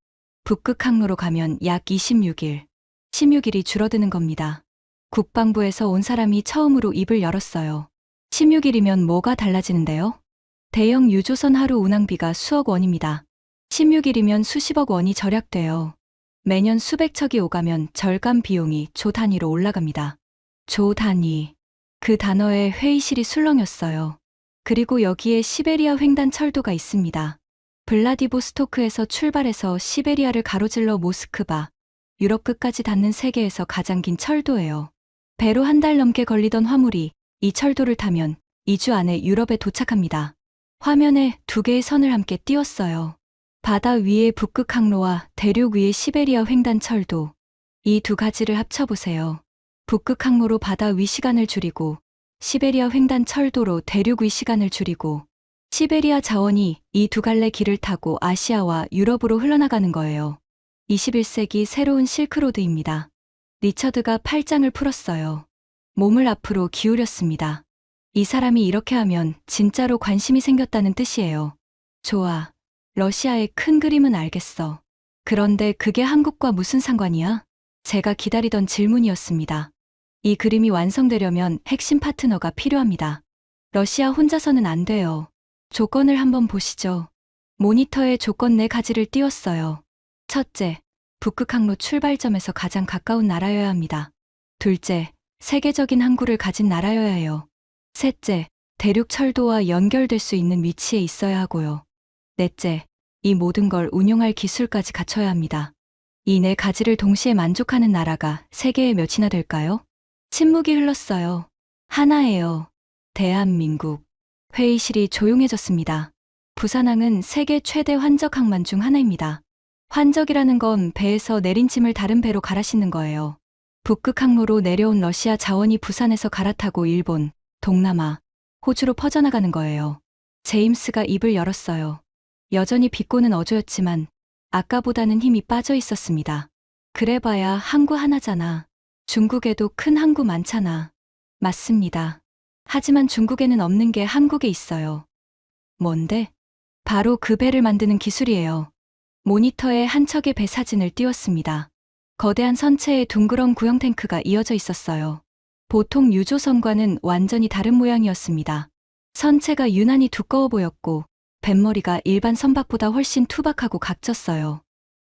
북극 항로로 가면 약 26일, 16일이 줄어드는 겁니다. 국방부에서 온 사람이 처음으로 입을 열었어요. 16일이면 뭐가 달라지는데요? 대형 유조선 하루 운항비가 수억 원입니다. 16일이면 수십억 원이 절약돼요. 매년 수백 척이 오가면 절감 비용이 조 단위로 올라갑니다. 조 단위. 그 단어에 회의실이 술렁였어요. 그리고 여기에 시베리아 횡단 철도가 있습니다. 블라디보스토크에서 출발해서 시베리아를 가로질러 모스크바, 유럽 끝까지 닿는 세계에서 가장 긴 철도예요. 배로 한 달 넘게 걸리던 화물이 이 철도를 타면 2주 안에 유럽에 도착합니다. 화면에 두 개의 선을 함께 띄웠어요. 바다 위의 북극 항로와 대륙 위의 시베리아 횡단 철도. 이 두 가지를 합쳐보세요. 북극 항로로 바다 위 시간을 줄이고 시베리아 횡단 철도로 대륙 위 시간을 줄이고 시베리아 자원이 이 두 갈래 길을 타고 아시아와 유럽으로 흘러나가는 거예요. 21세기 새로운 실크로드입니다. 리처드가 팔짱을 풀었어요. 몸을 앞으로 기울였습니다. 이 사람이 이렇게 하면 진짜로 관심이 생겼다는 뜻이에요. 좋아. 러시아의 큰 그림은 알겠어. 그런데 그게 한국과 무슨 상관이야? 제가 기다리던 질문이었습니다. 이 그림이 완성되려면 핵심 파트너가 필요합니다. 러시아 혼자서는 안 돼요. 조건을 한번 보시죠. 모니터에 조건 4가지를 띄웠어요. 첫째, 북극 항로 출발점에서 가장 가까운 나라여야 합니다. 둘째, 세계적인 항구를 가진 나라여야 해요. 셋째, 대륙 철도와 연결될 수 있는 위치에 있어야 하고요. 넷째, 이 모든 걸 운용할 기술까지 갖춰야 합니다. 이 4가지를 동시에 만족하는 나라가 세계에 몇이나 될까요? 침묵이 흘렀어요. 하나예요. 대한민국. 회의실이 조용해졌습니다. 부산항은 세계 최대 환적 항만 중 하나입니다. 환적이라는 건 배에서 내린 짐을 다른 배로 갈아 싣는 거예요. 북극 항로로 내려온 러시아 자원이 부산에서 갈아타고 일본, 동남아, 호주로 퍼져나가는 거예요. 제임스가 입을 열었어요. 여전히 비꼬는 어조였지만 아까보다는 힘이 빠져 있었습니다. 그래봐야 항구 하나잖아. 중국에도 큰 항구 많잖아. 맞습니다. 하지만 중국에는 없는 게 한국에 있어요. 뭔데? 바로 그 배를 만드는 기술이에요. 모니터에 한 척의 배 사진을 띄웠습니다. 거대한 선체에 둥그런 구형 탱크가 이어져 있었어요. 보통 유조선과는 완전히 다른 모양이었습니다. 선체가 유난히 두꺼워 보였고 뱃머리가 일반 선박보다 훨씬 투박하고 각졌어요.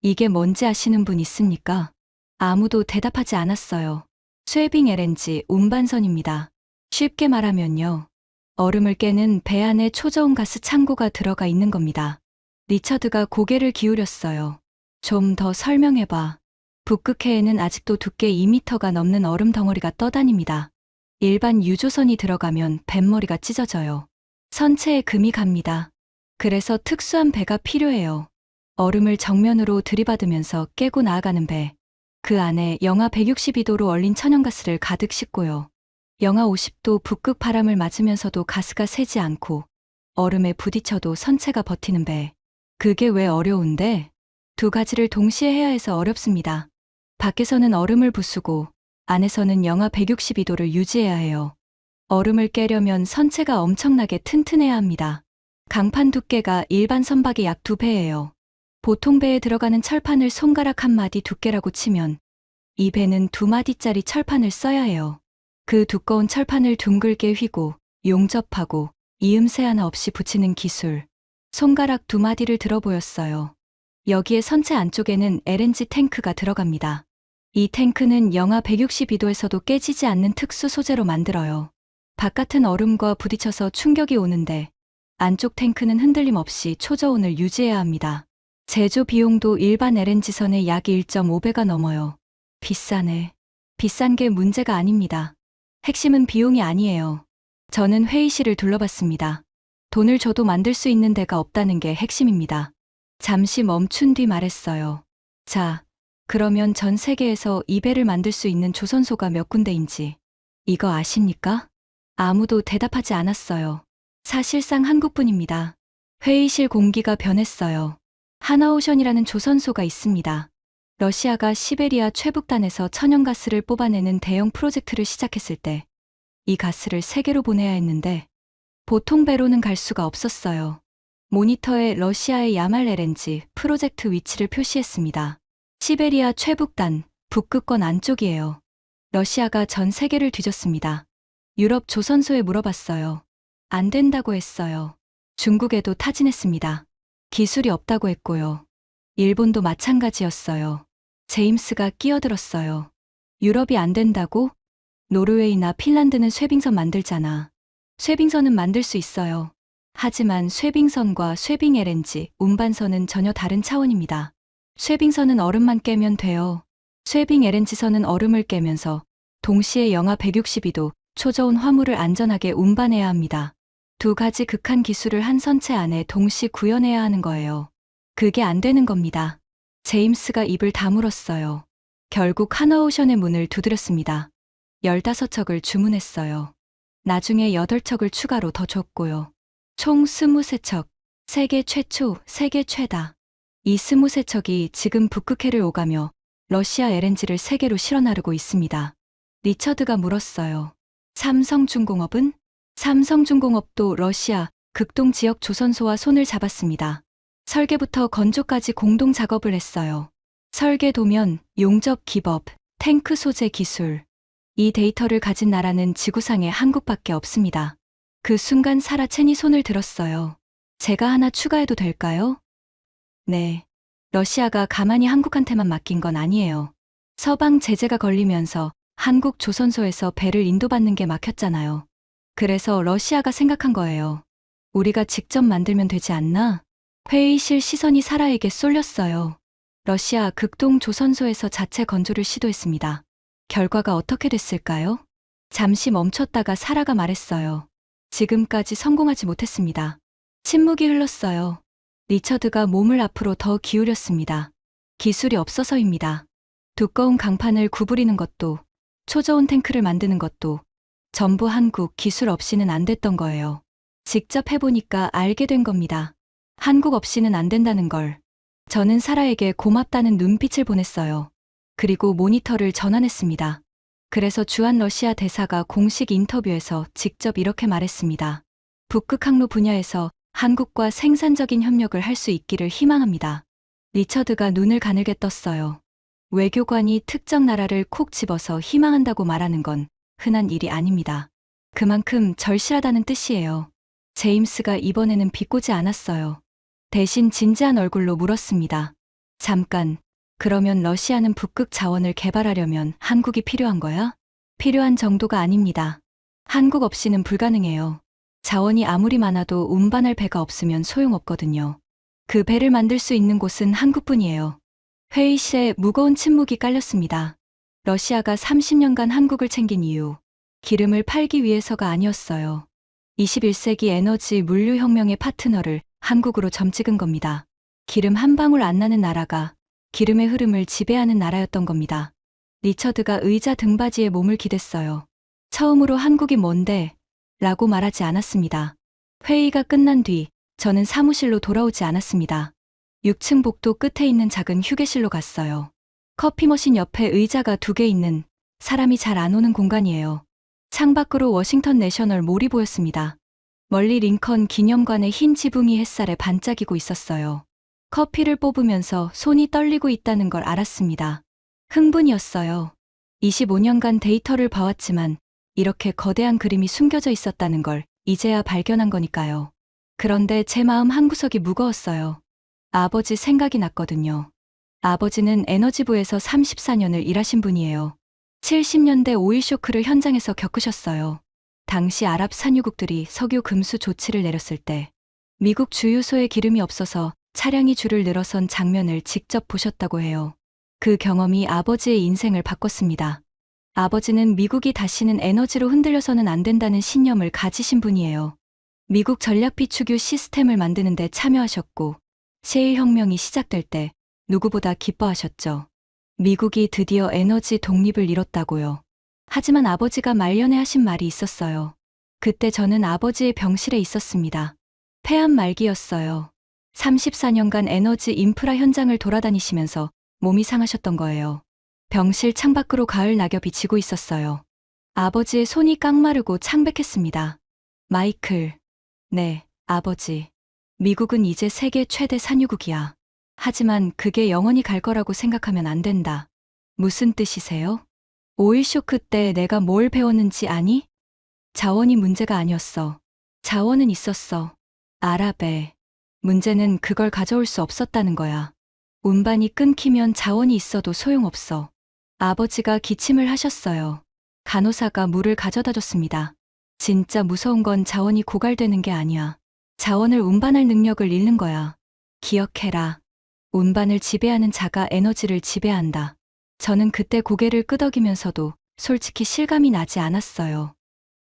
이게 뭔지 아시는 분 있습니까? 아무도 대답하지 않았어요. 쇠빙 LNG 운반선입니다. 쉽게 말하면요. 얼음을 깨는 배 안에 초저온 가스 창고가 들어가 있는 겁니다. 리처드가 고개를 기울였어요. 좀 더 설명해봐. 북극해에는 아직도 두께 2m가 넘는 얼음 덩어리가 떠다닙니다. 일반 유조선이 들어가면 뱃머리가 찢어져요. 선체에 금이 갑니다. 그래서 특수한 배가 필요해요. 얼음을 정면으로 들이받으면서 깨고 나아가는 배. 그 안에 영하 162도로 얼린 천연가스를 가득 싣고요. 영하 50도 북극 바람을 맞으면서도 가스가 새지 않고 얼음에 부딪혀도 선체가 버티는 배. 그게 왜 어려운데? 두 가지를 동시에 해야 해서 어렵습니다. 밖에서는 얼음을 부수고 안에서는 영하 162도를 유지해야 해요. 얼음을 깨려면 선체가 엄청나게 튼튼해야 합니다. 강판 두께가 일반 선박의 약 2배예요. 보통 배에 들어가는 철판을 손가락 한 마디 두께라고 치면 이 배는 2마디짜리 철판을 써야 해요. 그 두꺼운 철판을 둥글게 휘고 용접하고 이음새 하나 없이 붙이는 기술. 손가락 2마디를 들어 보였어요. 여기에 선체 안쪽에는 LNG 탱크가 들어갑니다. 이 탱크는 영하 162도에서도 깨지지 않는 특수 소재로 만들어요. 바깥은 얼음과 부딪혀서 충격이 오는데 안쪽 탱크는 흔들림 없이 초저온을 유지해야 합니다. 제조 비용도 일반 LNG선의 약 1.5배가 넘어요. 비싸네. 비싼 게 문제가 아닙니다. 핵심은 비용이 아니에요. 저는 회의실을 둘러봤습니다. 돈을 줘도 만들 수 있는 데가 없다는 게 핵심입니다. 잠시 멈춘 뒤 말했어요. 자, 그러면 전 세계에서 이 배를 만들 수 있는 조선소가 몇 군데인지 이거 아십니까? 아무도 대답하지 않았어요. 사실상 한국뿐입니다. 회의실 공기가 변했어요. 하나오션이라는 조선소가 있습니다. 러시아가 시베리아 최북단에서 천연가스를 뽑아내는 대형 프로젝트를 시작했을 때 이 가스를 세계로 보내야 했는데 보통 배로는 갈 수가 없었어요. 모니터에 러시아의 야말 LNG 프로젝트 위치를 표시했습니다. 시베리아 최북단, 북극권 안쪽이에요. 러시아가 전 세계를 뒤졌습니다. 유럽 조선소에 물어봤어요. 안 된다고 했어요. 중국에도 타진했습니다. 기술이 없다고 했고요. 일본도 마찬가지였어요. 제임스가 끼어들었어요. 유럽이 안 된다고? 노르웨이나 핀란드는 쇠빙선 만들잖아. 쇠빙선은 만들 수 있어요. 하지만 쇠빙선과 쇠빙 LNG, 운반선은 전혀 다른 차원입니다. 쇠빙선은 얼음만 깨면 돼요. 쇠빙 LNG선은 얼음을 깨면서 동시에 영하 162도 초저온 화물을 안전하게 운반해야 합니다. 두 가지 극한 기술을 한 선체 안에 동시 구현해야 하는 거예요. 그게 안 되는 겁니다. 제임스가 입을 다물었어요. 결국 하나오션의 문을 두드렸습니다. 15척을 주문했어요. 나중에 8척을 추가로 더 줬고요. 총 23척, 세계 최초, 세계 최다. 이 23척이 지금 북극해를 오가며 러시아 LNG를 세계로 실어 나르고 있습니다. 리처드가 물었어요. 삼성중공업은? 삼성중공업도 러시아 극동 지역 조선소와 손을 잡았습니다. 설계부터 건조까지 공동 작업을 했어요. 설계 도면, 용접 기법, 탱크 소재 기술. 이 데이터를 가진 나라는 지구상에 한국밖에 없습니다. 그 순간 사라 첸이 손을 들었어요. 제가 하나 추가해도 될까요? 네. 러시아가 가만히 한국한테만 맡긴 건 아니에요. 서방 제재가 걸리면서 한국 조선소에서 배를 인도받는 게 막혔잖아요. 그래서 러시아가 생각한 거예요. 우리가 직접 만들면 되지 않나? 회의실 시선이 사라에게 쏠렸어요. 러시아 극동 조선소에서 자체 건조를 시도했습니다. 결과가 어떻게 됐을까요? 잠시 멈췄다가 사라가 말했어요. 지금까지 성공하지 못했습니다. 침묵이 흘렀어요. 리처드가 몸을 앞으로 더 기울였습니다. 기술이 없어서입니다. 두꺼운 강판을 구부리는 것도, 초저온 탱크를 만드는 것도 전부 한국 기술 없이는 안 됐던 거예요. 직접 해보니까 알게 된 겁니다. 한국 없이는 안 된다는 걸. 저는 사라에게 고맙다는 눈빛을 보냈어요. 그리고 모니터를 전환했습니다. 그래서 주한 러시아 대사가 공식 인터뷰에서 직접 이렇게 말했습니다. 북극 항로 분야에서 한국과 생산적인 협력을 할 수 있기를 희망합니다. 리처드가 눈을 가늘게 떴어요. 외교관이 특정 나라를 콕 집어서 희망한다고 말하는 건 흔한 일이 아닙니다. 그만큼 절실하다는 뜻이에요. 제임스가 이번에는 비꼬지 않았어요. 대신 진지한 얼굴로 물었습니다. 잠깐, 그러면 러시아는 북극 자원을 개발하려면 한국이 필요한 거야? 필요한 정도가 아닙니다. 한국 없이는 불가능해요. 자원이 아무리 많아도 운반할 배가 없으면 소용없거든요. 그 배를 만들 수 있는 곳은 한국뿐이에요. 회의실에 무거운 침묵이 깔렸습니다. 러시아가 30년간 한국을 챙긴 이유, 기름을 팔기 위해서가 아니었어요. 21세기 에너지 물류혁명의 파트너를 한국으로 점찍은 겁니다. 기름 한 방울 안 나는 나라가 기름의 흐름을 지배하는 나라였던 겁니다. 리처드가 의자 등받이에 몸을 기댔어요. 처음으로 한국이 뭔데? 라고 말하지 않았습니다. 회의가 끝난 뒤 저는 사무실로 돌아오지 않았습니다. 6층 복도 끝에 있는 작은 휴게실로 갔어요. 커피 머신 옆에 의자가 2개 있는 사람이 잘 안 오는 공간이에요. 창밖으로 워싱턴 내셔널 몰이 보였습니다. 멀리 링컨 기념관의 흰 지붕이 햇살에 반짝이고 있었어요. 커피를 뽑으면서 손이 떨리고 있다는 걸 알았습니다. 흥분이었어요. 25년간 데이터를 봐왔지만 이렇게 거대한 그림이 숨겨져 있었다는 걸 이제야 발견한 거니까요. 그런데 제 마음 한구석이 무거웠어요. 아버지 생각이 났거든요. 아버지는 에너지부에서 34년을 일하신 분이에요. 70년대 오일 쇼크를 현장에서 겪으셨어요. 당시 아랍 산유국들이 석유 금수 조치를 내렸을 때 미국 주유소에 기름이 없어서 차량이 줄을 늘어선 장면을 직접 보셨다고 해요. 그 경험이 아버지의 인생을 바꿨습니다. 아버지는 미국이 다시는 에너지로 흔들려서는 안 된다는 신념을 가지신 분이에요. 미국 전략 비축유 시스템을 만드는 데 참여하셨고 셰일 혁명이 시작될 때 누구보다 기뻐하셨죠. 미국이 드디어 에너지 독립을 이뤘다고요. 하지만 아버지가 말년에 하신 말이 있었어요. 그때 저는 아버지의 병실에 있었습니다. 폐암 말기였어요. 34년간 에너지 인프라 현장을 돌아다니시면서 몸이 상하셨던 거예요. 병실 창밖으로 가을 낙엽이 지고 있었어요. 아버지의 손이 깡마르고 창백했습니다. 마이클. 네, 아버지. 미국은 이제 세계 최대 산유국이야. 하지만 그게 영원히 갈 거라고 생각하면 안 된다. 무슨 뜻이세요? 오일 쇼크 때 내가 뭘 배웠는지 아니? 자원이 문제가 아니었어. 자원은 있었어. 아랍에. 문제는 그걸 가져올 수 없었다는 거야. 운반이 끊기면 자원이 있어도 소용없어. 아버지가 기침을 하셨어요. 간호사가 물을 가져다 줬습니다. 진짜 무서운 건 자원이 고갈되는 게 아니야. 자원을 운반할 능력을 잃는 거야. 기억해라. 운반을 지배하는 자가 에너지를 지배한다. 저는 그때 고개를 끄덕이면서도 솔직히 실감이 나지 않았어요.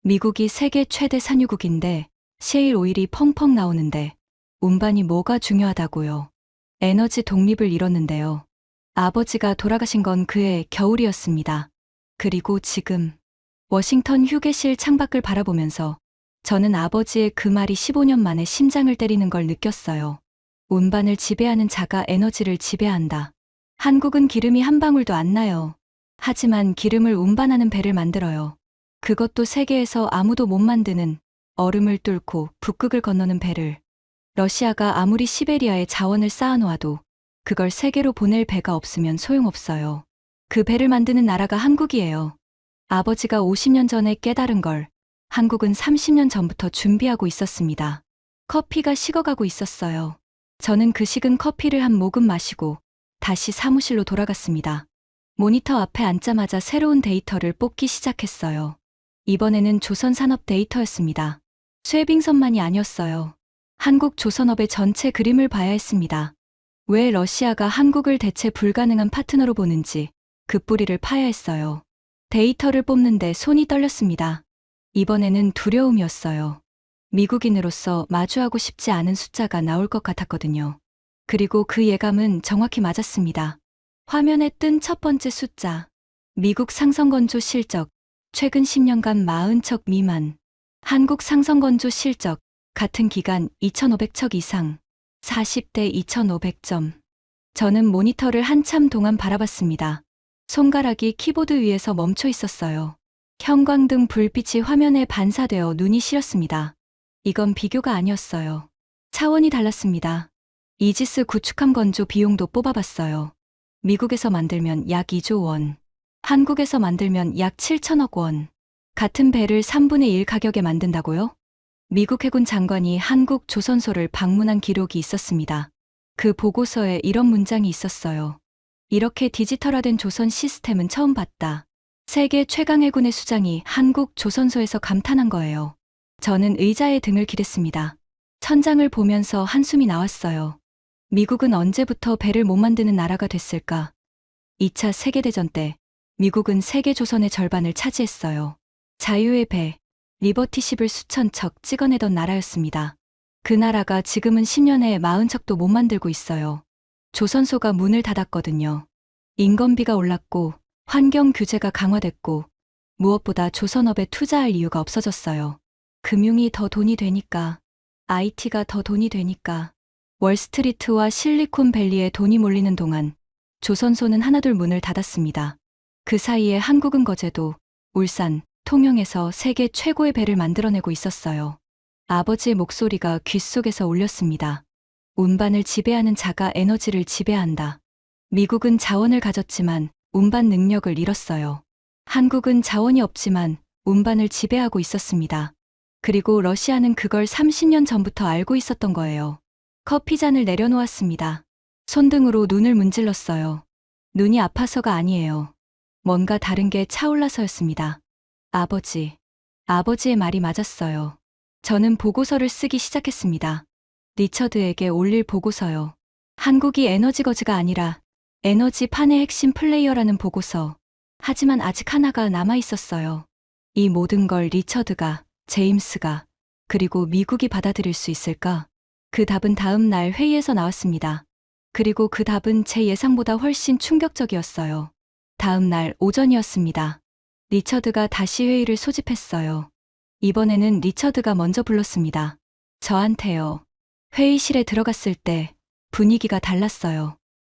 미국이 세계 최대 산유국인데 셰일 오일이 펑펑 나오는데 운반이 뭐가 중요하다고요. 에너지 독립을 잃었는데요. 아버지가 돌아가신 건 그해 겨울이었습니다. 그리고 지금 워싱턴 휴게실 창밖을 바라보면서 저는 아버지의 그 말이 15년 만에 심장을 때리는 걸 느꼈어요. 운반을 지배하는 자가 에너지를 지배한다. 한국은 기름이 한 방울도 안 나요. 하지만 기름을 운반하는 배를 만들어요. 그것도 세계에서 아무도 못 만드는 얼음을 뚫고 북극을 건너는 배를. 러시아가 아무리 시베리아에 자원을 쌓아놓아도 그걸 세계로 보낼 배가 없으면 소용없어요. 그 배를 만드는 나라가 한국이에요. 아버지가 50년 전에 깨달은 걸 한국은 30년 전부터 준비하고 있었습니다. 커피가 식어가고 있었어요. 저는 그 식은 커피를 한 모금 마시고 다시 사무실로 돌아갔습니다. 모니터 앞에 앉자마자 새로운 데이터를 뽑기 시작했어요. 이번에는 조선산업 데이터였습니다. 쇠빙선만이 아니었어요. 한국 조선업의 전체 그림을 봐야 했습니다. 왜 러시아가 한국을 대체 불가능한 파트너로 보는지 그 뿌리를 파야 했어요. 데이터를 뽑는데 손이 떨렸습니다. 이번에는 두려움이었어요. 미국인으로서 마주하고 싶지 않은 숫자가 나올 것 같았거든요. 그리고 그 예감은 정확히 맞았습니다. 화면에 뜬 첫 번째 숫자. 미국 상성건조 실적, 최근 10년간 40척 미만. 한국 상성건조 실적, 같은 기간 2,500척 이상. 40대 2,500점. 저는 모니터를 한참 동안 바라봤습니다. 손가락이 키보드 위에서 멈춰 있었어요. 형광등 불빛이 화면에 반사되어 눈이 시렸습니다. 이건 비교가 아니었어요. 차원이 달랐습니다. 이지스 구축함 건조 비용도 뽑아봤어요. 미국에서 만들면 약 2조 원. 한국에서 만들면 약 7천억 원. 같은 배를 3분의 1 가격에 만든다고요? 미국 해군 장관이 한국 조선소를 방문한 기록이 있었습니다. 그 보고서에 이런 문장이 있었어요. 이렇게 디지털화된 조선 시스템은 처음 봤다. 세계 최강 해군의 수장이 한국 조선소에서 감탄한 거예요. 저는 의자에 등을 기댔습니다. 천장을 보면서 한숨이 나왔어요. 미국은 언제부터 배를 못 만드는 나라가 됐을까? 2차 세계대전 때 미국은 세계 조선의 절반을 차지했어요. 자유의 배, 리버티십을 수천 척 찍어내던 나라였습니다. 그 나라가 지금은 10년에 40척도 못 만들고 있어요. 조선소가 문을 닫았거든요. 인건비가 올랐고 환경 규제가 강화됐고 무엇보다 조선업에 투자할 이유가 없어졌어요. 금융이 더 돈이 되니까, IT가 더 돈이 되니까, 월스트리트와 실리콘밸리에 돈이 몰리는 동안 조선소는 하나둘 문을 닫았습니다. 그 사이에 한국은 거제도, 울산, 통영에서 세계 최고의 배를 만들어내고 있었어요. 아버지의 목소리가 귓속에서 울렸습니다. 운반을 지배하는 자가 에너지를 지배한다. 미국은 자원을 가졌지만 운반 능력을 잃었어요. 한국은 자원이 없지만 운반을 지배하고 있었습니다. 그리고 러시아는 그걸 30년 전부터 알고 있었던 거예요. 커피잔을 내려놓았습니다. 손등으로 눈을 문질렀어요. 눈이 아파서가 아니에요. 뭔가 다른 게 차올라서였습니다. 아버지의 말이 맞았어요. 저는 보고서를 쓰기 시작했습니다. 리처드에게 올릴 보고서요. 한국이 에너지 거지가 아니라 에너지 판의 핵심 플레이어라는 보고서. 하지만 아직 하나가 남아 있었어요. 이 모든 걸 리처드가, 제임스가, 그리고 미국이 받아들일 수 있을까? 그 답은 다음 날 회의에서 나왔습니다. 그리고 그 답은 제 예상보다 훨씬 충격적이었어요. 다음 날 오전이었습니다. 리처드가 다시 회의를 소집했어요. 이번에는 리처드가 먼저 불렀습니다. 저한테요. 회의실에 들어갔을 때 분위기가 달랐어요.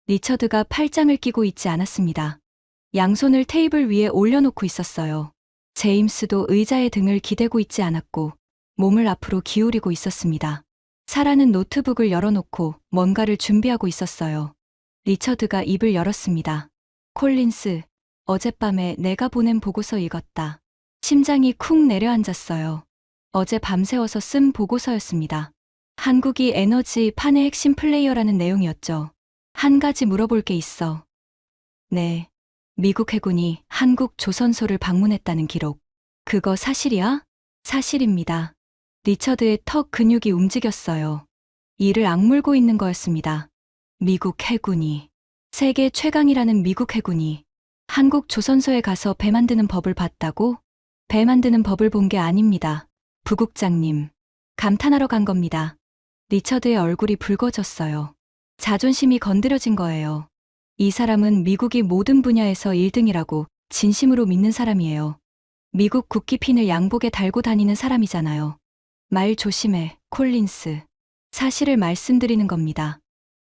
리처드가 팔짱을 끼고 있지 않았습니다. 양손을 테이블 위에 올려놓고 있었어요. 제임스도 의자에 등을 기대고 있지 않았고 몸을 앞으로 기울이고 있었습니다. 사라는 노트북을 열어놓고 뭔가를 준비하고 있었어요. 리처드가 입을 열었습니다. 콜린스, 어젯밤에 내가 보낸 보고서 읽었다. 심장이 쿵 내려앉았어요. 어제 밤새워서 쓴 보고서였습니다. 한국이 에너지 판의 핵심 플레이어라는 내용이었죠. 한 가지 물어볼 게 있어. 네. 미국 해군이 한국 조선소를 방문했다는 기록. 그거 사실이야? 사실입니다. 리처드의 턱 근육이 움직였어요. 이를 악물고 있는 거였습니다. 미국 해군이, 세계 최강이라는 미국 해군이 한국 조선소에 가서 배 만드는 법을 봤다고? 배 만드는 법을 본 게 아닙니다. 부국장님. 감탄하러 간 겁니다. 리처드의 얼굴이 붉어졌어요. 자존심이 건드려진 거예요. 이 사람은 미국이 모든 분야에서 1등이라고 진심으로 믿는 사람이에요. 미국 국기핀을 양복에 달고 다니는 사람이잖아요. 말 조심해, 콜린스. 사실을 말씀드리는 겁니다.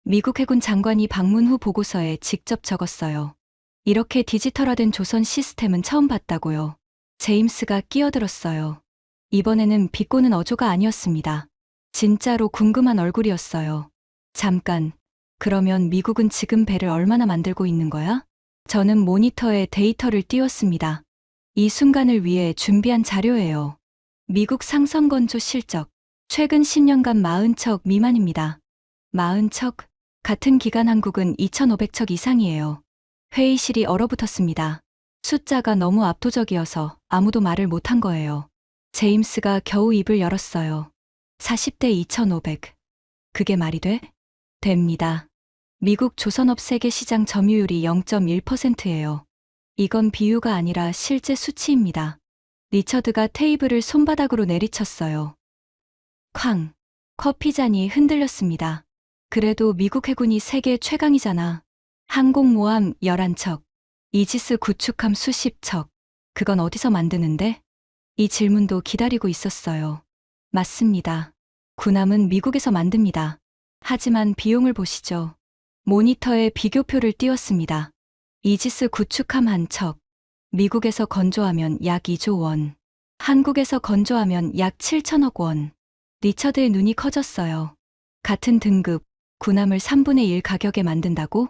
미국 해군 장관이 방문 후 보고서에 직접 적었어요. 이렇게 디지털화된 조선 시스템은 처음 봤다고요. 제임스가 끼어들었어요. 이번에는 비꼬는 어조가 아니었습니다. 진짜로 궁금한 얼굴이었어요. 잠깐, 그러면 미국은 지금 배를 얼마나 만들고 있는 거야? 저는 모니터에 데이터를 띄웠습니다. 이 순간을 위해 준비한 자료예요. 미국 상선 건조 실적, 최근 10년간 40척 미만입니다. 40척? 같은 기간 한국은 2,500척 이상이에요. 회의실이 얼어붙었습니다. 숫자가 너무 압도적이어서 아무도 말을 못한 거예요. 제임스가 겨우 입을 열었어요. 40대 2,500. 그게 말이 돼? 됩니다. 미국 조선업 세계 시장 점유율이 0.1%예요. 이건 비유가 아니라 실제 수치입니다. 리처드가 테이블을 손바닥으로 내리쳤어요. 쾅. 커피잔이 흔들렸습니다. 그래도 미국 해군이 세계 최강이잖아. 항공모함 11척, 이지스 구축함 수십 척. 그건 어디서 만드는데? 이 질문도 기다리고 있었어요. 맞습니다. 군함은 미국에서 만듭니다. 하지만 비용을 보시죠. 모니터에 비교표를 띄웠습니다. 이지스 구축함 한 척. 미국에서 건조하면 약 2조 원. 한국에서 건조하면 약 7천억 원. 리처드의 눈이 커졌어요. 같은 등급, 군함을 3분의 1 가격에 만든다고?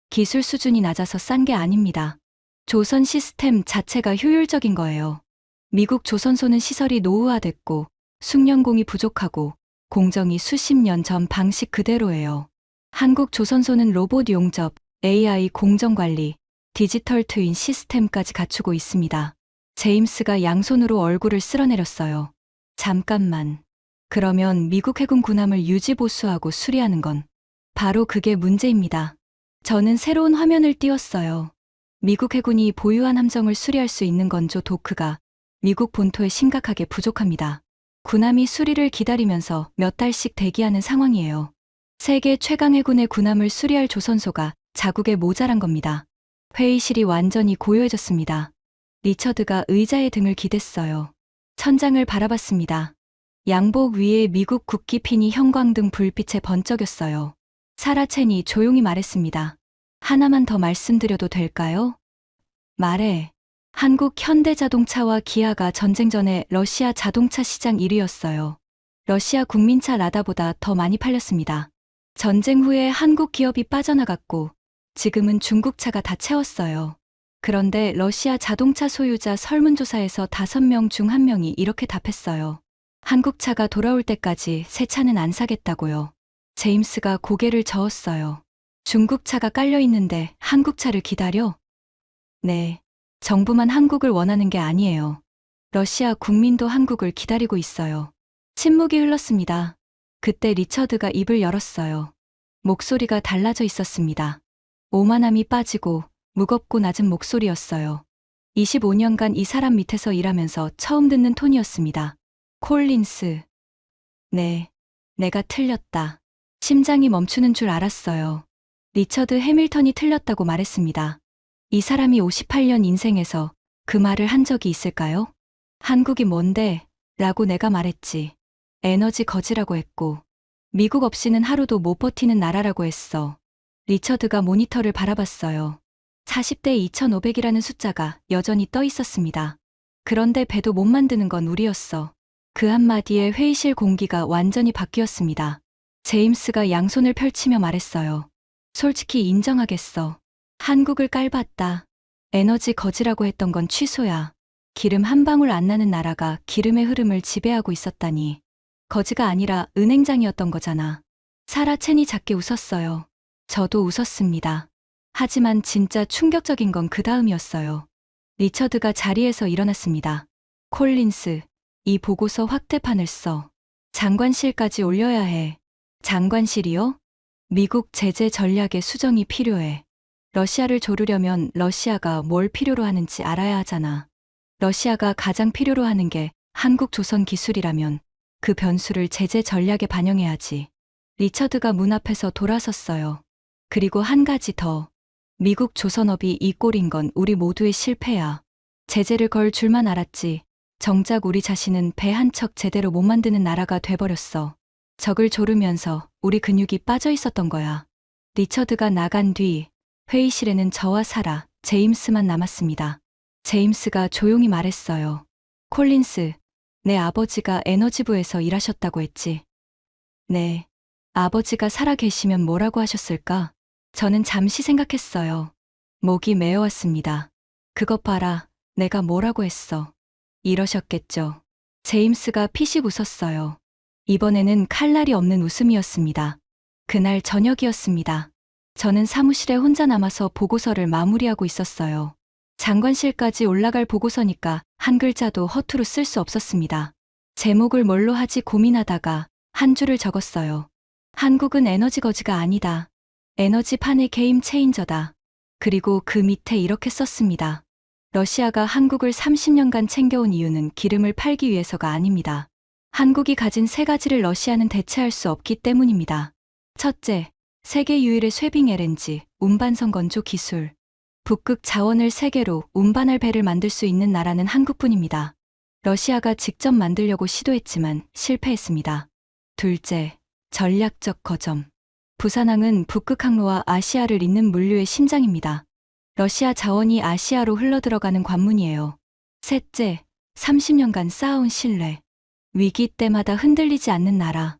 기술 수준이 낮아서 싼 게 아닙니다. 조선 시스템 자체가 효율적인 거예요. 미국 조선소는 시설이 노후화됐고 숙련공이 부족하고 공정이 수십 년 전 방식 그대로예요. 한국 조선소는 로봇 용접, AI 공정관리, 디지털 트윈 시스템까지 갖추고 있습니다. 제임스가 양손으로 얼굴을 쓸어내렸어요. 잠깐만. 그러면 미국 해군 군함을 유지보수하고 수리하는 건 바로 그게 문제입니다. 저는 새로운 화면을 띄웠어요. 미국 해군이 보유한 함정을 수리할 수 있는 건조 도크가 미국 본토에 심각하게 부족합니다. 군함이 수리를 기다리면서 몇 달씩 대기하는 상황이에요. 세계 최강 해군의 군함을 수리할 조선소가 자국에 모자란 겁니다. 회의실이 완전히 고요해졌습니다. 리처드가 의자에 등을 기댔어요. 천장을 바라봤습니다. 양복 위에 미국 국기핀이 형광등 불빛에 번쩍였어요. 사라 첸이 조용히 말했습니다. 하나만 더 말씀드려도 될까요? 말해. 한국 현대자동차와 기아가 전쟁 전에 러시아 자동차 시장 1위였어요. 러시아 국민차 라다보다 더 많이 팔렸습니다. 전쟁 후에 한국 기업이 빠져나갔고 지금은 중국차가 다 채웠어요. 그런데 러시아 자동차 소유자 설문조사에서 5명 중 1명이 이렇게 답했어요. 한국차가 돌아올 때까지 새 차는 안 사겠다고요. 제임스가 고개를 저었어요. 중국차가 깔려 있는데 한국차를 기다려? 네. 정부만 한국을 원하는 게 아니에요. 러시아 국민도 한국을 기다리고 있어요. 침묵이 흘렀습니다. 그때 리처드가 입을 열었어요. 목소리가 달라져 있었습니다. 오만함이 빠지고 무겁고 낮은 목소리였어요. 25년간 이 사람 밑에서 일하면서 처음 듣는 톤이었습니다. 콜린스. 네, 내가 틀렸다. 심장이 멈추는 줄 알았어요. 리처드 해밀턴이 틀렸다고 말했습니다. 이 사람이 58년 인생에서 그 말을 한 적이 있을까요? 한국이 뭔데? 라고 내가 말했지. 에너지 거지라고 했고, 미국 없이는 하루도 못 버티는 나라라고 했어. 리처드가 모니터를 바라봤어요. 40대 2,500이라는 숫자가 여전히 떠 있었습니다. 그런데 배도 못 만드는 건 우리였어. 그 한마디에 회의실 공기가 완전히 바뀌었습니다. 제임스가 양손을 펼치며 말했어요. 솔직히 인정하겠어. 한국을 깔봤다. 에너지 거지라고 했던 건 취소야. 기름 한 방울 안 나는 나라가 기름의 흐름을 지배하고 있었다니. 거지가 아니라 은행장이었던 거잖아. 사라 첸이 작게 웃었어요. 저도 웃었습니다. 하지만 진짜 충격적인 건 그 다음이었어요. 리처드가 자리에서 일어났습니다. 콜린스, 이 보고서 확대판을 써. 장관실까지 올려야 해. 장관실이요? 미국 제재 전략의 수정이 필요해. 러시아를 조르려면 러시아가 뭘 필요로 하는지 알아야 하잖아. 러시아가 가장 필요로 하는 게 한국 조선 기술이라면 그 변수를 제재 전략에 반영해야지. 리처드가 문 앞에서 돌아섰어요. 그리고 한 가지 더. 미국 조선업이 이 꼴인 건 우리 모두의 실패야. 제재를 걸 줄만 알았지. 정작 우리 자신은 배 한 척 제대로 못 만드는 나라가 돼버렸어. 적을 조르면서 우리 근육이 빠져 있었던 거야. 리처드가 나간 뒤 회의실에는 저와 사라, 제임스만 남았습니다. 제임스가 조용히 말했어요. 콜린스, 내 아버지가 에너지부에서 일하셨다고 했지. 네. 아버지가 살아 계시면 뭐라고 하셨을까? 저는 잠시 생각했어요. 목이 메어왔습니다. 그것 봐라, 내가 뭐라고 했어. 이러셨겠죠. 제임스가 피식 웃었어요. 이번에는 칼날이 없는 웃음이었습니다. 그날 저녁이었습니다. 저는 사무실에 혼자 남아서 보고서를 마무리하고 있었어요. 장관실까지 올라갈 보고서니까 한 글자도 허투루 쓸 수 없었습니다. 제목을 뭘로 하지 고민하다가 한 줄을 적었어요. 한국은 에너지 거지가 아니다. 에너지판의 게임 체인저다. 그리고 그 밑에 이렇게 썼습니다. 러시아가 한국을 30년간 챙겨온 이유는 기름을 팔기 위해서가 아닙니다. 한국이 가진 세 가지를 러시아는 대체할 수 없기 때문입니다. 첫째, 세계 유일의 쇠빙 LNG, 운반선 건조 기술. 북극 자원을 세계로 운반할 배를 만들 수 있는 나라는 한국뿐입니다. 러시아가 직접 만들려고 시도했지만 실패했습니다. 둘째, 전략적 거점. 부산항은 북극 항로와 아시아를 잇는 물류의 심장입니다. 러시아 자원이 아시아로 흘러들어가는 관문이에요. 셋째, 30년간 쌓아온 신뢰. 위기 때마다 흔들리지 않는 나라.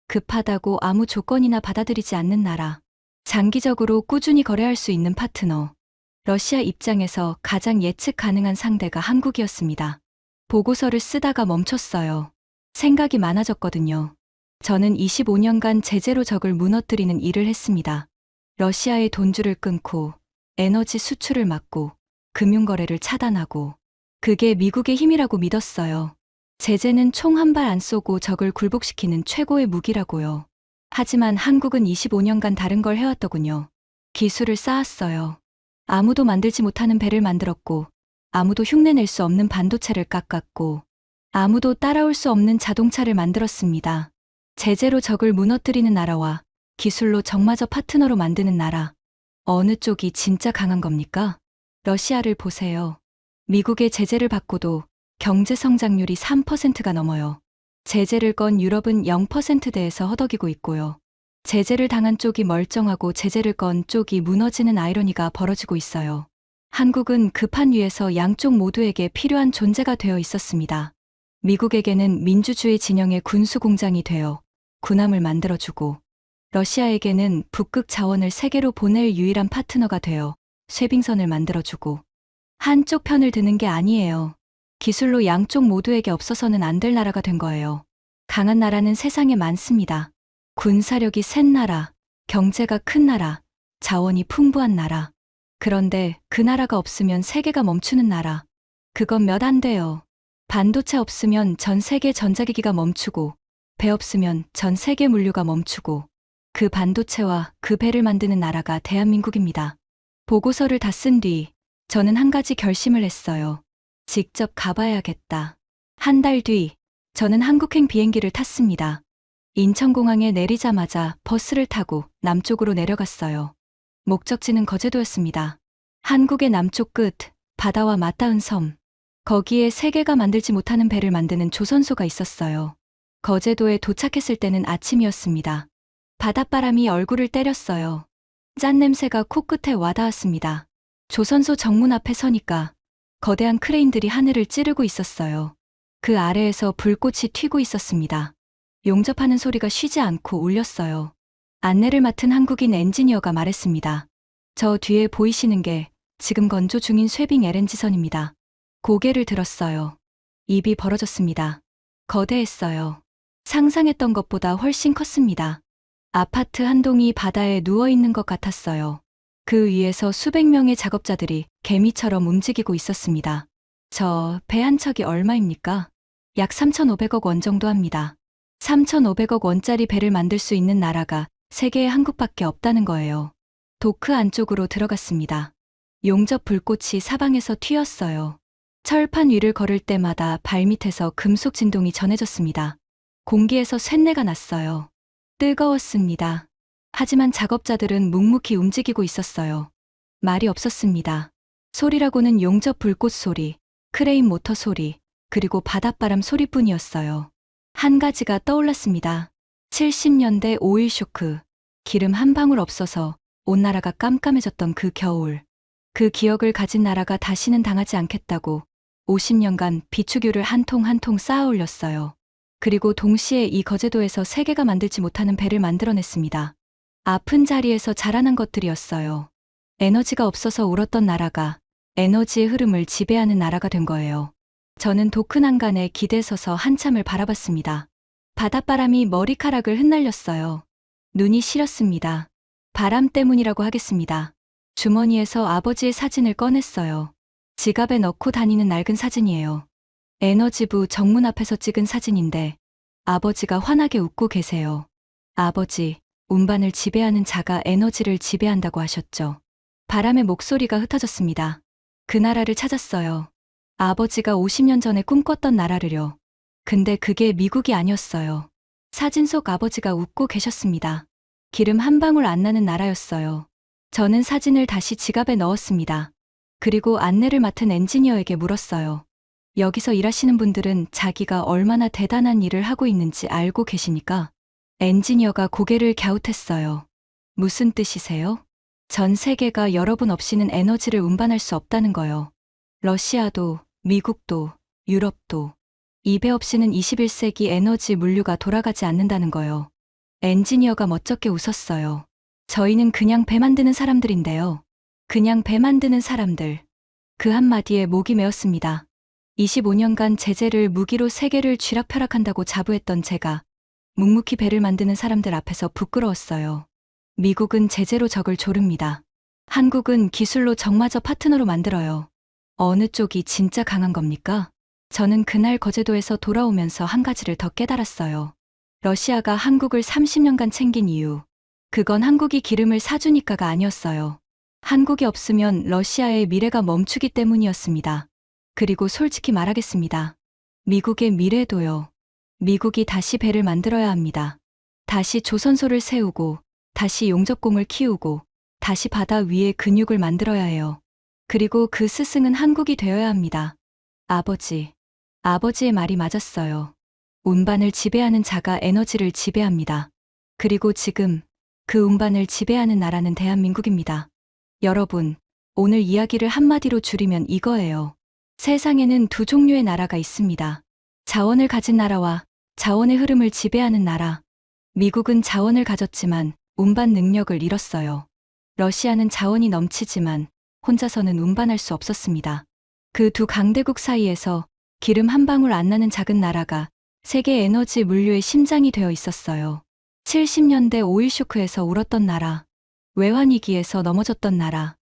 급하다고 아무 조건이나 받아들이지 않는 나라. 장기적으로 꾸준히 거래할 수 있는 파트너. 러시아 입장에서 가장 예측 가능한 상대가 한국이었습니다. 보고서를 쓰다가 멈췄어요. 생각이 많아졌거든요. 저는 25년간 제재로 적을 무너뜨리는 일을 했습니다. 러시아의 돈줄을 끊고 에너지 수출을 막고 금융거래를 차단하고 그게 미국의 힘이라고 믿었어요. 제재는 총 한 발 안 쏘고 적을 굴복시키는 최고의 무기라고요. 하지만 한국은 25년간 다른 걸 해왔더군요. 기술을 쌓았어요. 아무도 만들지 못하는 배를 만들었고 아무도 흉내낼 수 없는 반도체를 깎았고 아무도 따라올 수 없는 자동차를 만들었습니다. 제재로 적을 무너뜨리는 나라와 기술로 적마저 파트너로 만드는 나라. 어느 쪽이 진짜 강한 겁니까? 러시아를 보세요. 미국의 제재를 받고도 경제 성장률이 3%가 넘어요. 제재를 건 유럽은 0%대에서 허덕이고 있고요. 제재를 당한 쪽이 멀쩡하고 제재를 건 쪽이 무너지는 아이러니가 벌어지고 있어요. 한국은 그 판 위에서 양쪽 모두에게 필요한 존재가 되어 있었습니다. 미국에게는 민주주의 진영의 군수 공장이 되어 군함을 만들어주고 러시아에게는 북극 자원을 세계로 보낼 유일한 파트너가 되어 쇠빙선을 만들어주고 한쪽 편을 드는 게 아니에요. 기술로 양쪽 모두에게 없어서는 안 될 나라가 된 거예요. 강한 나라는 세상에 많습니다. 군사력이 센 나라, 경제가 큰 나라, 자원이 풍부한 나라. 그런데 그 나라가 없으면 세계가 멈추는 나라. 그건 몇 안 돼요. 반도체 없으면 전 세계 전자기기가 멈추고 배 없으면 전 세계 물류가 멈추고 그 반도체와 그 배를 만드는 나라가 대한민국입니다. 보고서를 다 쓴 뒤 저는 한 가지 결심을 했어요. 직접 가봐야겠다. 한 달 뒤 저는 한국행 비행기를 탔습니다. 인천공항에 내리자마자 버스를 타고 남쪽으로 내려갔어요. 목적지는 거제도였습니다. 한국의 남쪽 끝, 바다와 맞닿은 섬. 거기에 세계가 만들지 못하는 배를 만드는 조선소가 있었어요. 거제도에 도착했을 때는 아침이었습니다. 바닷바람이 얼굴을 때렸어요. 짠 냄새가 코끝에 와닿았습니다. 조선소 정문 앞에 서니까 거대한 크레인들이 하늘을 찌르고 있었어요. 그 아래에서 불꽃이 튀고 있었습니다. 용접하는 소리가 쉬지 않고 울렸어요. 안내를 맡은 한국인 엔지니어가 말했습니다. 저 뒤에 보이시는 게 지금 건조 중인 쇠빙 LNG선입니다. 고개를 들었어요. 입이 벌어졌습니다. 거대했어요. 상상했던 것보다 훨씬 컸습니다. 아파트 한 동이 바다에 누워 있는 것 같았어요. 그 위에서 수백 명의 작업자들이 개미처럼 움직이고 있었습니다. 저 배 한 척이 얼마입니까? 약 3,500억 원 정도 합니다. 3,500억 원짜리 배를 만들 수 있는 나라가 세계에 한국밖에 없다는 거예요. 도크 안쪽으로 들어갔습니다. 용접 불꽃이 사방에서 튀었어요. 철판 위를 걸을 때마다 발밑에서 금속 진동이 전해졌습니다. 공기에서 쇳내가 났어요. 뜨거웠습니다. 하지만 작업자들은 묵묵히 움직이고 있었어요. 말이 없었습니다. 소리라고는 용접 불꽃 소리, 크레인 모터 소리, 그리고 바닷바람 소리뿐이었어요. 한 가지가 떠올랐습니다. 70년대 오일 쇼크, 기름 한 방울 없어서 온 나라가 깜깜해졌던 그 겨울. 그 기억을 가진 나라가 다시는 당하지 않겠다고 50년간 비축유를 한 통 한 통 쌓아 올렸어요. 그리고 동시에 이 거제도에서 세계가 만들지 못하는 배를 만들어냈습니다. 아픈 자리에서 자라난 것들이었어요. 에너지가 없어서 울었던 나라가 에너지의 흐름을 지배하는 나라가 된 거예요. 저는 도크 난간에 기대 서서 한참을 바라봤습니다. 바닷바람이 머리카락을 흩날렸어요. 눈이 시렸습니다. 바람 때문이라고 하겠습니다. 주머니에서 아버지의 사진을 꺼냈어요. 지갑에 넣고 다니는 낡은 사진이에요. 에너지부 정문 앞에서 찍은 사진인데 아버지가 환하게 웃고 계세요. 아버지, 운반을 지배하는 자가 에너지를 지배한다고 하셨죠. 바람의 목소리가 흩어졌습니다. 그 나라를 찾았어요. 아버지가 50년 전에 꿈꿨던 나라를요. 근데 그게 미국이 아니었어요. 사진 속 아버지가 웃고 계셨습니다. 기름 한 방울 안 나는 나라였어요. 저는 사진을 다시 지갑에 넣었습니다. 그리고 안내를 맡은 엔지니어에게 물었어요. 여기서 일하시는 분들은 자기가 얼마나 대단한 일을 하고 있는지 알고 계십니까? 엔지니어가 고개를 갸웃했어요. 무슨 뜻이세요? 전 세계가 여러분 없이는 에너지를 운반할 수 없다는 거요. 러시아도, 미국도, 유럽도. 이 배 없이는 21세기 에너지 물류가 돌아가지 않는다는 거요. 엔지니어가 멋쩍게 웃었어요. 저희는 그냥 배 만드는 사람들인데요. 그냥 배 만드는 사람들. 그 한마디에 목이 메었습니다. 25년간 제재를 무기로 세계를 쥐락펴락한다고 자부했던 제가 묵묵히 배를 만드는 사람들 앞에서 부끄러웠어요. 미국은 제재로 적을 조릅니다. 한국은 기술로 적마저 파트너로 만들어요. 어느 쪽이 진짜 강한 겁니까? 저는 그날 거제도에서 돌아오면서 한 가지를 더 깨달았어요. 러시아가 한국을 30년간 챙긴 이유. 그건 한국이 기름을 사주니까가 아니었어요. 한국이 없으면 러시아의 미래가 멈추기 때문이었습니다. 그리고 솔직히 말하겠습니다. 미국의 미래도요. 미국이 다시 배를 만들어야 합니다. 다시 조선소를 세우고, 다시 용접공을 키우고, 다시 바다 위에 근육을 만들어야 해요. 그리고 그 스승은 한국이 되어야 합니다. 아버지의 말이 맞았어요. 운반을 지배하는 자가 에너지를 지배합니다. 그리고 지금 그 운반을 지배하는 나라는 대한민국입니다. 여러분, 오늘 이야기를 한마디로 줄이면 이거예요. 세상에는 두 종류의 나라가 있습니다. 자원을 가진 나라와 자원의 흐름을 지배하는 나라. 미국은 자원을 가졌지만 운반 능력을 잃었어요. 러시아는 자원이 넘치지만 혼자서는 운반할 수 없었습니다. 그 두 강대국 사이에서 기름 한 방울 안 나는 작은 나라가 세계 에너지 물류의 심장이 되어 있었어요. 70년대 오일 쇼크에서 울었던 나라, 외환위기에서 넘어졌던 나라,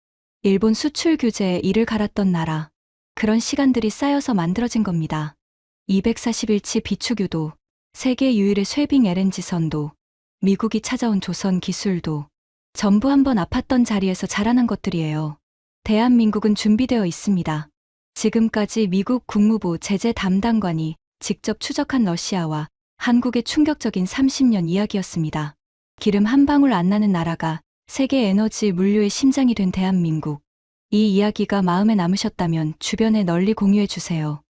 일본 수출 규제에 이를 갈았던 나라, 그런 시간들이 쌓여서 만들어진 겁니다. 241치 비축유도, 세계 유일의 쇄빙 LNG선도, 미국이 찾아온 조선 기술도 전부 한번 아팠던 자리에서 자라난 것들이에요. 대한민국은 준비되어 있습니다. 지금까지 미국 국무부 제재 담당관이 직접 추적한 러시아와 한국의 충격적인 30년 이야기였습니다. 기름 한 방울 안 나는 나라가 세계 에너지 물류의 심장이 된 대한민국. 이 이야기가 마음에 남으셨다면 주변에 널리 공유해 주세요.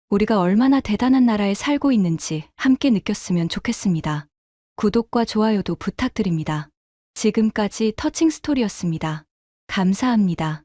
우리가 얼마나 대단한 나라에 살고 있는지 함께 느꼈으면 좋겠습니다. 구독과 좋아요도 부탁드립니다. 지금까지 터칭 스토리였습니다. 감사합니다.